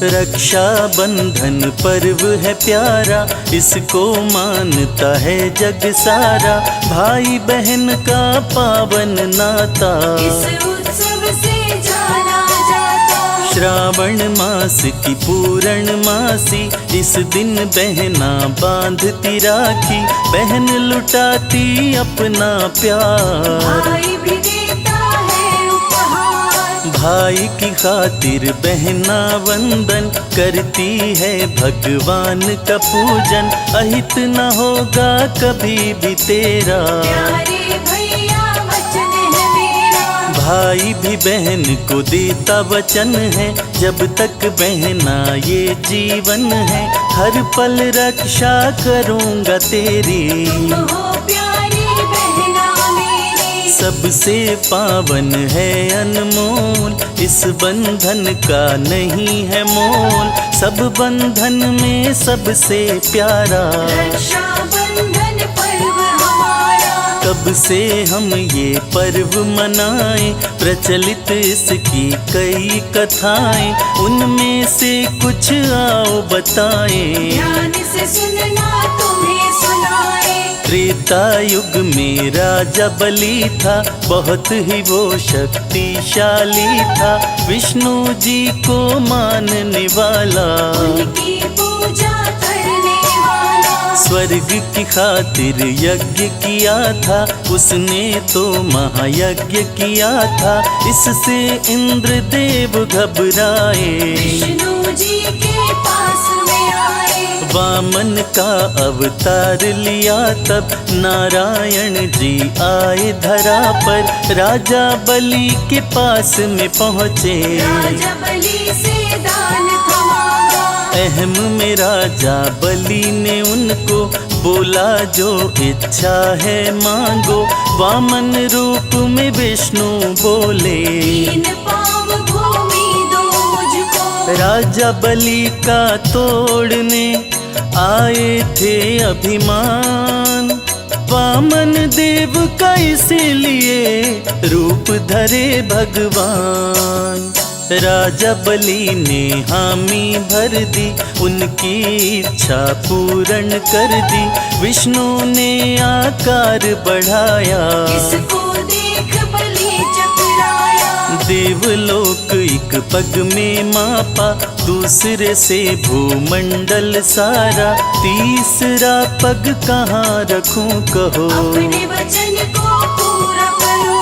रक्षा बंधन पर्व है प्यारा, इसको मानता है जग सारा। भाई बहन का पावन नाता इस उत्सव से जाना जाता। श्रावण मास की पूर्ण मासी, इस दिन बहना बांधती राखी। बहन लुटाती अपना प्यार, भाई भी देता है उपहार। भाई की खातिर बहना वंदन करती है भगवान का पूजन। अहित न होगा कभी भी तेरा, प्यारे भैया वचन है मेरा। भाई भी बहन को देता वचन है। जब तक बहना ये जीवन है, हर पल रक्षा करूँगा तेरी। तुम हो प्यारी बहना मेरी। सबसे पावन है अनमोल, इस बंधन का नहीं है मोल। सब बंधन में सबसे प्यारा, रक्षा बंधन पर्व हमारा। कब से हम ये पर्व मनाएं, प्रचलित इसकी कई कथाएं। उनमें से कुछ आओ बताएं। ध्यान से सुनना तुम्हें सुनाए। त्रेता युग में राजा बलि था, बहुत ही वो शक्तिशाली था। विष्णु जी को मानने वाला, उनकी पूजा करने वाला। स्वर्ग की खातिर यज्ञ किया था उसने, तो महायज्ञ किया था। इससे इंद्र देव घबराए, विष्णु जी के पास में आए। वामन का अवतार लिया तब नारायण जी आए धरा पर। राजा बलि के पास में पहुँचे, राजा बलि से दान था मांगा। अहम में राजा बलि ने उनको बोला जो इच्छा है मांगो। वामन रूप में विष्णु बोले, 3 पाँव भूमि दो मुझको। राजा बलि का तोड़ने आए थे अभिमान। वामन देव का इसीलिए रूप धरे भगवान। राजा बलि ने हामी भर दी, उनकी इच्छा पूर्ण कर दी। विष्णु ने आकार बढ़ाया, इसको देख बलि चकराया। देवलोक एक पग में मापा, दूसरे से भूमंडल सारा। तीसरा पग कहाँ रखूं कहो, अपने वचन को पूरा करो।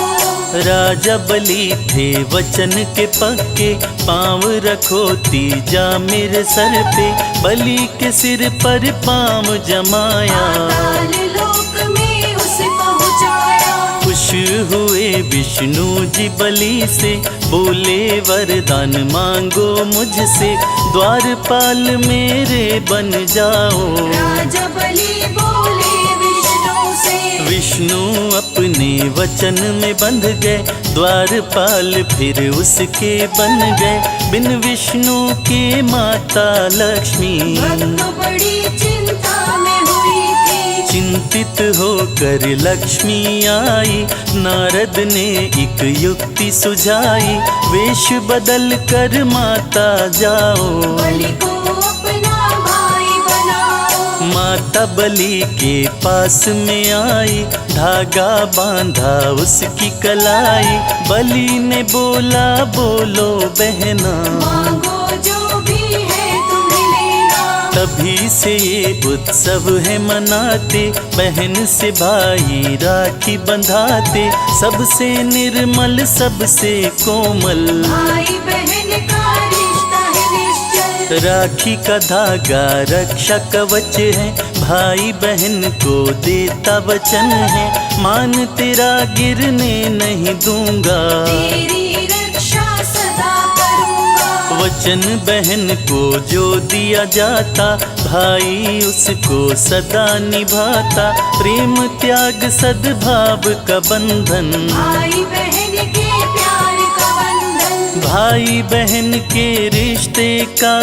राजा बलि थे वचन के पक्के। पाँव रखो तीजा मेरे सर पे, बलि के सिर पर पाँव जमाया। पाताल लोक में उसे पहुँचाया। खुश हुए विष्णु जी बलि से, बोले वरदान मांगो मुझसे। द्वारपाल मेरे बन जाओ, राजा बलि बोले विष्णु से। विष्णु अपने वचन में बंध गए, द्वारपाल फिर उसके बन गए। बिन विष्णु के माता लक्ष्मी, भक्त बड़ी चिंता में हुई थी। चिंतित होकर लक्ष्मी आई, नारद ने एक युक्ति सुझाई, वेश बदल कर माता जाओ, बलि को अपना भाई बनाओ। माता बलि के पास में आई, धागा बांधा उसकी कलाई, बलि ने बोला बोलो बहना, मांगो जो भी है तुम्हें लेना। तभी से ये उत्सव है मनाते, बहन से भाई राखी बंधाते, सबसे निर्मल सबसे कोमल, भाई बहन का रिश्ता है निश्चल। राखी का धागा रक्षा कवच है, भाई बहन को देता वचन है, मान तेरा गिरने नहीं दूंगा, तेरी रक्षा सदा करूंगा। वचन बहन को जो दिया जाता, भाई उसको सदा निभाता, प्रेम त्याग सद्भाव का बंधन, भाई बहन के प्यार का बंधन। भाई बहन के रिश्ते का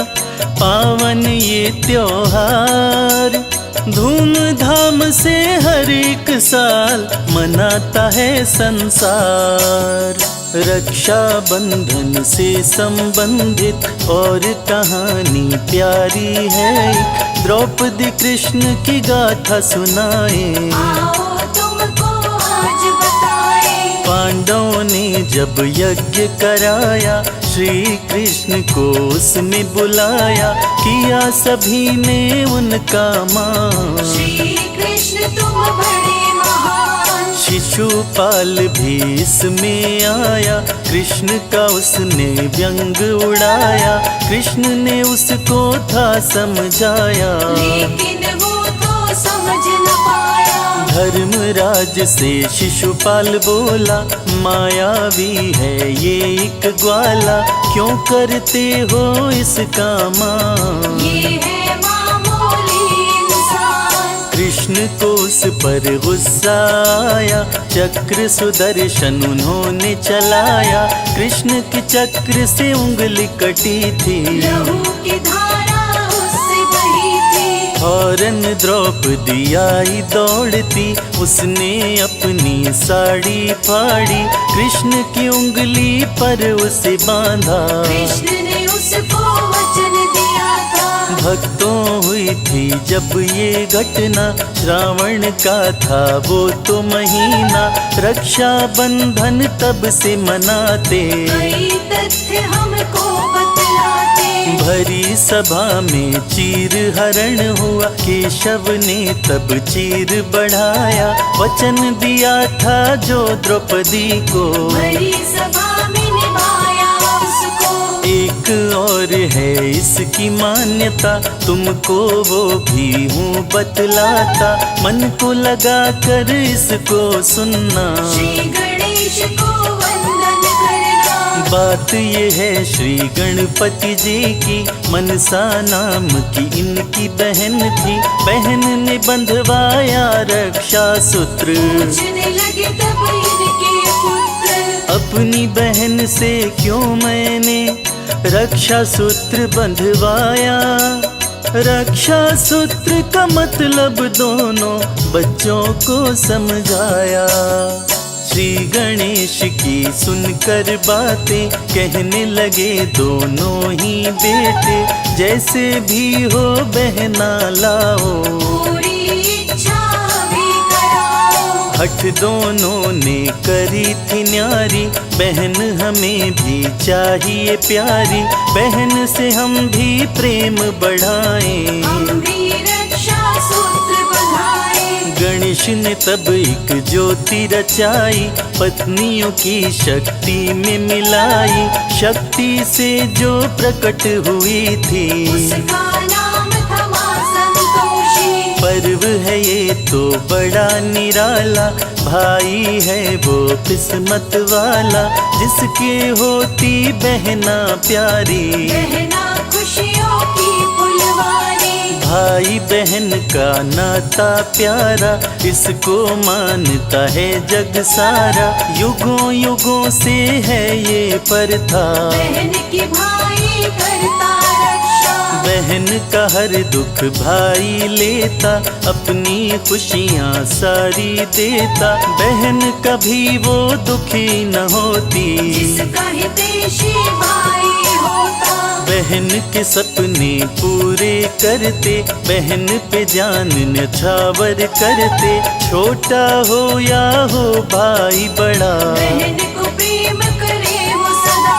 पावन ये त्योहार, धूमधाम से हर एक साल मनाता है संसार। रक्षा बंधन से संबंधित और कहानी प्यारी है, द्रौपदी कृष्ण की गाथा सुनाए, आओ तुमको आज बताए। पांडवों ने जब यज्ञ कराया, श्री कृष्ण को उसमें बुलाया, किया सभी ने उनका मान, श्री कृष्ण तुम बड़े महान। शिशुपाल भी इसमें आया, कृष्ण का उसने व्यंग उड़ाया, कृष्ण ने उसको था समझाया, लेकिन वो तो समझ न पाया। धर्मराज से शिशुपाल बोला, मायावी है ये एक ग्वाला, क्यों करते हो इसका मान, ये है मामूली इंसान। कृष्ण को उस पर गुस्सा आया, चक्र सुदर्शन उन्होंने चलाया, कृष्ण के चक्र से उंगली कटी थी, लहू की धारा उससे बही थी। फौरन द्रौपदी आई दौड़ती, उसने अपनी साड़ी फाड़ी, कृष्ण की उंगली पर उसे बांधा, कृष्ण ने उसको वचन दिया था। भक्तों हुई थी जब ये घटना, श्रावण का था वो तो महीना, रक्षा बंधन तब से मनाते, कई तथ्य हमको बतलाते। भरी सभा में चीर हरण हुआ, केशव ने तब चीर बढ़ाया, वचन दिया था जो द्रौपदी को, भरी सभा में निभाया उसको। एक और है इसकी मान्यता, तुमको वो भी हूँ बतलाता, मन को लगा कर इसको सुनना, श्री गणेश को वंदन करना। बात ये है श्री गणपति जी की, मनसा नाम की इनकी बहन थी, बहन ने बंधवाया रक्षा सूत्र, पूछने लगे तब इनके पुत्र, अपनी बहन से क्यों मैंने रक्षा सूत्र बंधवाया, रक्षा सूत्र का मतलब दोनों बच्चों को समझाया। श्री गणेश की सुनकर बातें कहने लगे दोनों ही बेटे, जैसे भी हो बहना लाओ, पूरी इच्छा भी कराओ। हठ दोनों ने करी थी न्यारी, बहन हमें भी चाहिए प्यारी, बहन से हम भी प्रेम बढ़ाएं, हम भी रक्षा सूत्र बंधाए। गणेश ने तब एक ज्योति रचाई, पत्नियों की शक्ति में मिलाई, शक्ति से जो प्रकट हुई थी, उसका नाम था मां संतोषी। पर्व है ये तो बड़ा निराला, भाई है वो किस्मत वाला, जिसके होती बहना प्यारी, बहना खुशियों की फुलवारी। भाई बहन का नाता प्यारा, इसको मानता है जग सारा, युगों युगों से है ये प्रथा, बहन की भाई करता रक्षा। बहन बहन का हर दुख भाई लेता, अपनी खुशियाँ सारी देता। बहन कभी वो दुखी न होती, जिसका हितैषी भाई होता। बहन के सपने पूरे करते, बहन पे जान न्यौछावर करते। छोटा हो या हो भाई बड़ा, बहन को प्रेम करे वो सदा।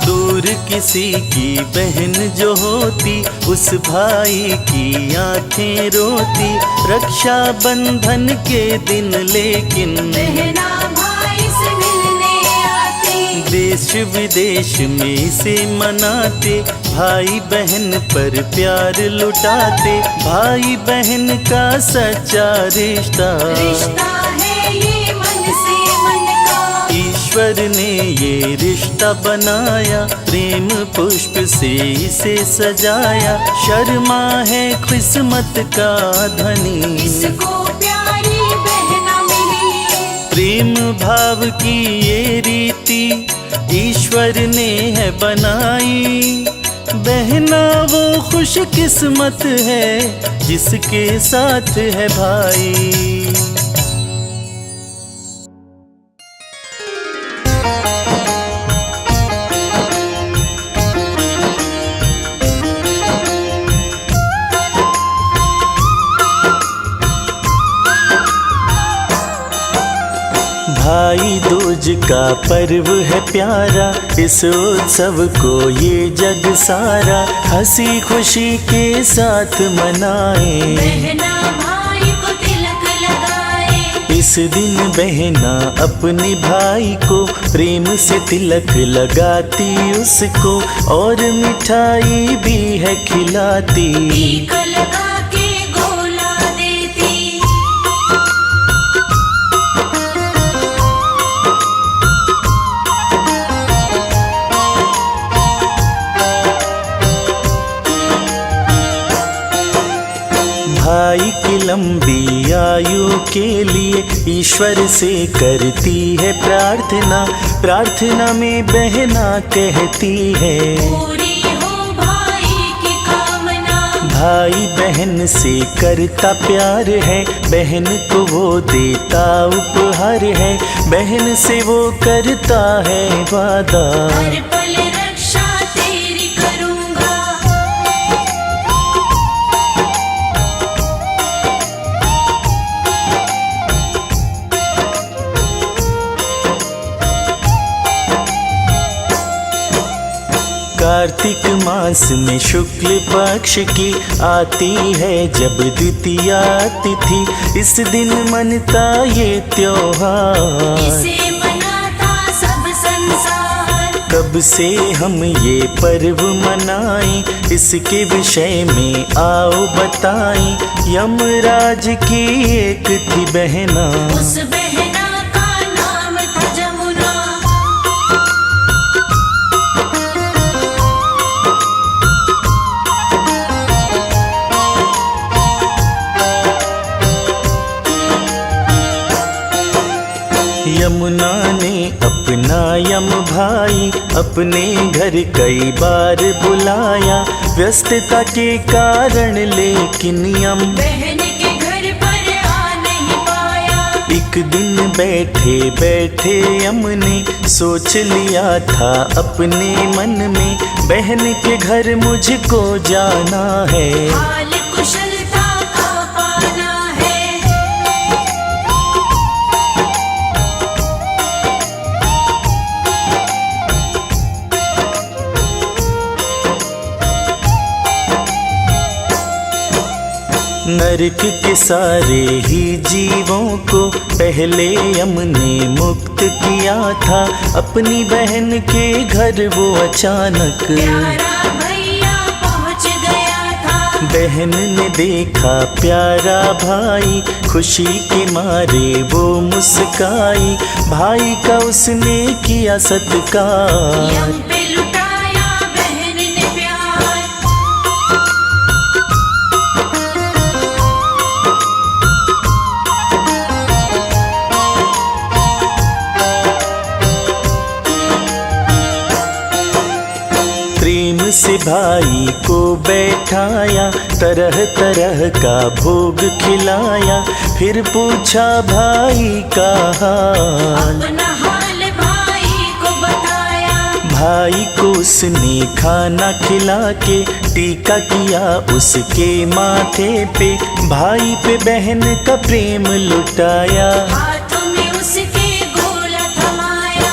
दूर किसी की बहन जो होती, उस भाई की आंखें रोती। रक्षा बंधन के दिन लेकिन बहना भाई से मिलने आती। देश विदेश में इसे मनाते, भाई बहन पर प्यार लुटाते। भाई बहन का सच्चा रिश्ता, रिश्ता है ये मन से मन का। ईश्वर ने ये रिश्ता बनाया, प्रेम पुष्प से इसे सजाया। शर्मा है किस्मत का धनी, इसको प्यारी बहना मिली। प्रेम भाव की ये रीति ईश्वर ने है बनाई। बहना वो खुश किस्मत है, जिसके साथ है भाई। भाई दूज का पर्व है प्यारा, इस उत्सव को ये जग सारा हंसी खुशी के साथ मनाए। बहना भाई को तिलक लगाए। इस दिन बहना अपने भाई को प्रेम से तिलक लगाती उसको, और मिठाई भी है खिलाती। टीक लगा के गोला देती। भाई की लंबी आयु के लिए ईश्वर से करती है प्रार्थना। प्रार्थना में बहना कहती है, पूरी हो भाई की कामना। भाई बहन से करता प्यार है, बहन को वो देता उपहार है। बहन से वो करता है वादा, हर पल रक्षा तेरी करूँगा। कार्तिक मास में शुक्ल पक्ष की आती है जब द्वितीया तिथि, इस दिन मनता ये त्योहार। इसे मनाता सब संसार। कब से हम ये पर्व मनाएं, इसके विषय में आओ बताएं। यमराज की एक थी बहना, उस बहना का नाम था जमुना। यमुना ने अपना यम भाई अपने घर कई बार बुलाया। व्यस्तता के कारण लेकिन यम बहन के घर पर आ नहीं पाया। एक दिन बैठे बैठे यम ने सोच लिया था अपने मन में, बहन के घर मुझको जाना है। हाल कुशलता का पाना है। नरक के सारे ही जीवों को पहले यम ने मुक्त किया था। अपनी बहन के घर वो अचानक प्यारा भैया पहुँच गया था। बहन ने देखा प्यारा भाई, खुशी के मारे वो मुस्काई। भाई का उसने किया सत्कार, यम पे लुटाया बहन ने प्यार। प्रेम से भाई को बैठाया, तरह तरह का भोग खिलाया, फिर पूछा भाई का हाल। अपना हाल भाई को बताया, भाई को उसने खाना खिला के टीका किया उसके माथे पे, भाई पे बहन का प्रेम लुटाया। हाथों में उसके गोला थमाया।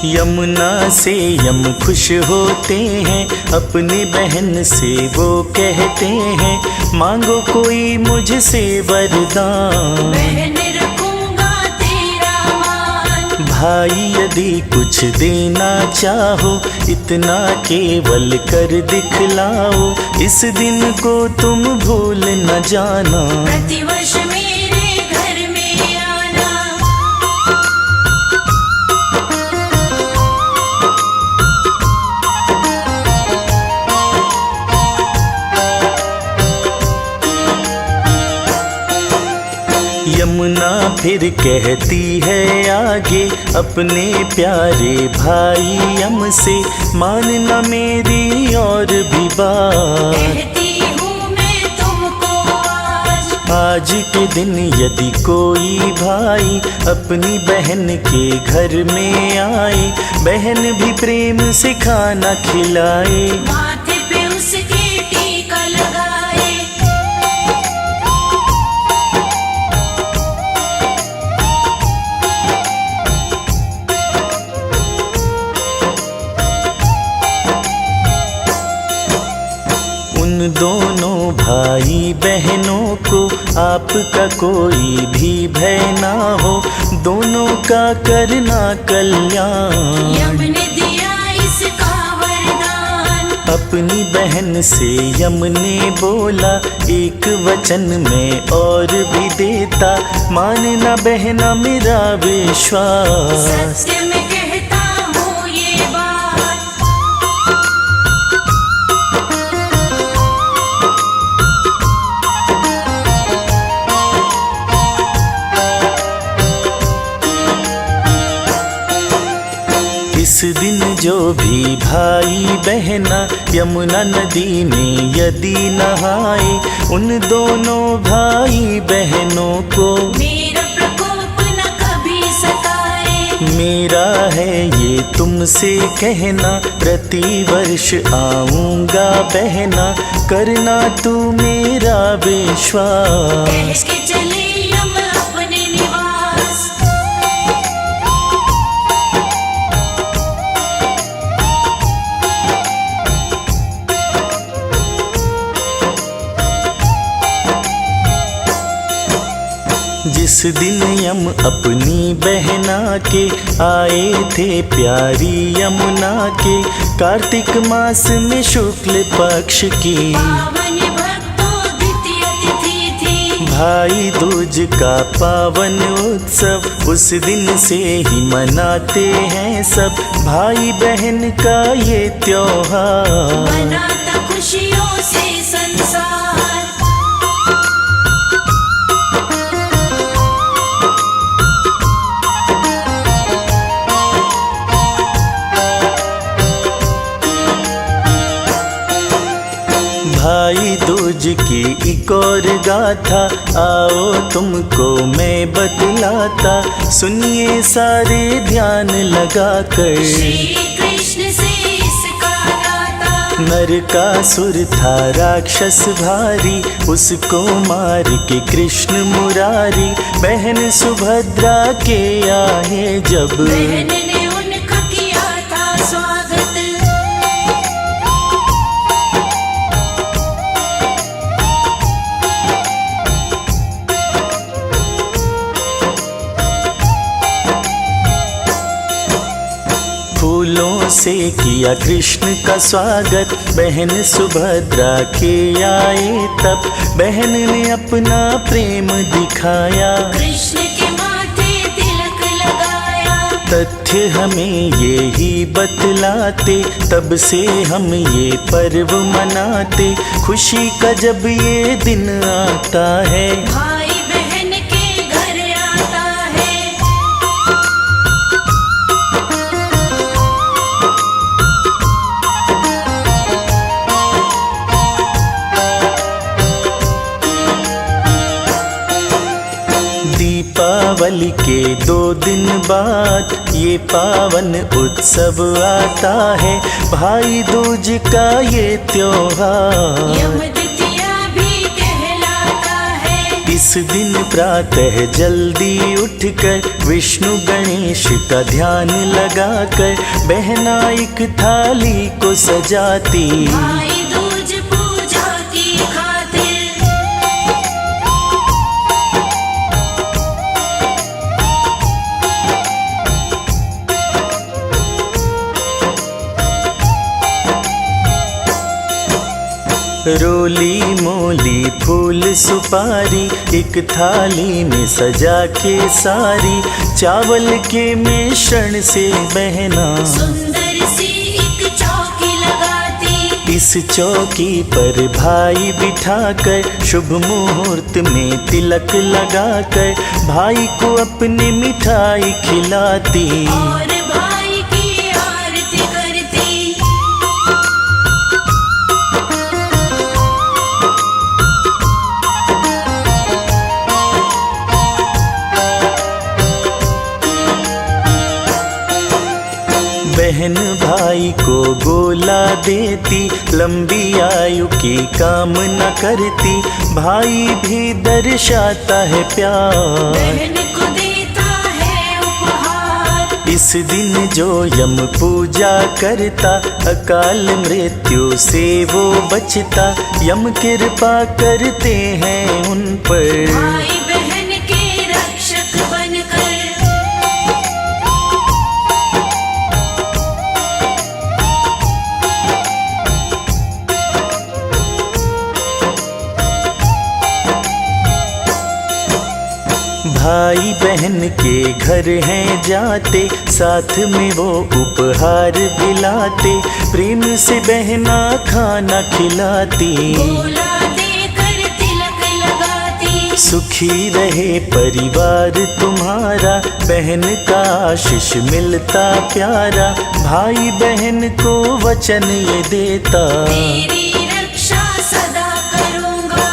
यमुना से यम खुश होते हैं, अपनी बहन से वो कहते हैं, मांगो कोई मुझसे वरदान। बहन रखूंगा तेरा मान। भाई यदि कुछ देना चाहो, इतना केवल कर दिखलाओ, इस दिन को तुम भूल न जाना। प्रतिवर्ष मेरे घर में आना। यमुना फिर कहती है आगे अपने प्यारे भाई यम से, मानना मेरी और भी बात। कहती हूँ मैं तुमको आज के दिन यदि कोई भाई अपनी बहन के घर में आए, बहन भी प्रेम से खाना खिलाए। माथे पे उसके टीका लगाए। उन दोनों भाई बहनों को आपका कोई भी भय ना हो, दोनों का करना कल्याण। यम ने दिया इसका वरदान। अपनी बहन से यम ने बोला, एक वचन में और भी देता, मानना बहना मेरा विश्वास। सत्य में कहता हूँ ये बात। इस दिन जो भी भाई बहना यमुना नदी में यदि नहाए, उन दोनों भाई बहनों को मेरा प्रकोप न कभी सताए। मेरा है ये तुमसे कहना, प्रतिवर्ष आऊंगा बहना, करना तू मेरा विश्वास। कह के चले यम अपने निवास। जिस दिन यम अपनी बहना के आए थे प्यारी यमुना के, कार्तिक मास में शुक्ल पक्ष की पावन भक्तों द्वितीय तिथि थी। भाई दूज का पावन उत्सव, उस दिन से ही मनाते हैं सब, भाई बहन का ये त्योहार। मनाता खुशियों से संसार। भाई दूज की एक और गाथा, आओ तुमको मैं बतलाता, सुनिए सारे ध्यान लगाकर। श्री कृष्ण से इसका नाता। नरकासुर था राक्षस भारी, उसको मार के कृष्ण मुरारी, बहन सुभद्रा के आए जब, बहन ने उनका किया था स्वागत। फूलों से किया कृष्ण का स्वागत, बहन सुभद्रा के आए तब, बहन ने अपना प्रेम दिखाया। कृष्ण के माथे तिलक लगाया। तथ्य हमें ये ही बतलाते, तब से हम ये पर्व मनाते। खुशी का जब ये दिन आता है, भाई बहन के घर आता है। दीपावली के 2 दिन बाद ये पावन उत्सव आता है, भाई दूज का ये त्योहार। यम द्वितीया भी कहलाता है। इस दिन प्रातः जल्दी उठकर विष्णु गणेश का ध्यान लगाकर बहना एक थाली को सजाती। भाई दूज पूजा की खातिर। रोली मोली फूल सुपारी एक थाली में सजा के सारी, चावल के मिश्रण से बहना सुंदर सी एक चौकी लगाती। इस चौकी पर भाई बिठाकर शुभ मुहूर्त में तिलक लगाकर भाई को अपनी मिठाई खिलाती। और भाई की आरती करती। बहन भाई को गोला देती, लंबी आयु की कामना करती। भाई भी दर्शाता है प्यार, बहन को देता है उपहार। इस दिन जो यम पूजा करता, अकाल मृत्यु से वो बचता। यम कृपा करते हैं उन पर, भाई बहन के रक्षक बनकर। भाई बहन के घर हैं जाते, साथ में वो उपहार भी लाते। प्रेम से बहना खाना खिलाती, गोला देकर तिलक लगाती। सुखी रहे परिवार तुम्हारा, बहन का आशीष मिलता प्यारा। भाई बहन को वचन ये देता, तेरी रक्षा सदा करूंगा।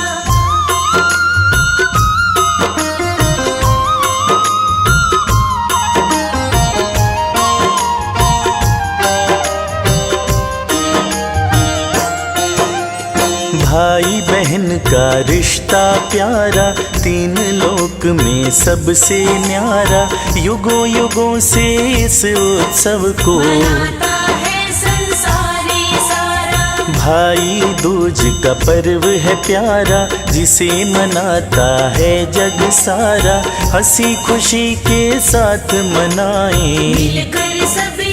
भाई बहन का रिश्ता प्यारा, 3 लोक में सबसे न्यारा। युगों युगों से इस उत्सव को मनाता है संसारी सारा। भाई दूज का पर्व है प्यारा, जिसे मनाता है जग सारा। हंसी खुशी के साथ मनाएं, मिलकर सब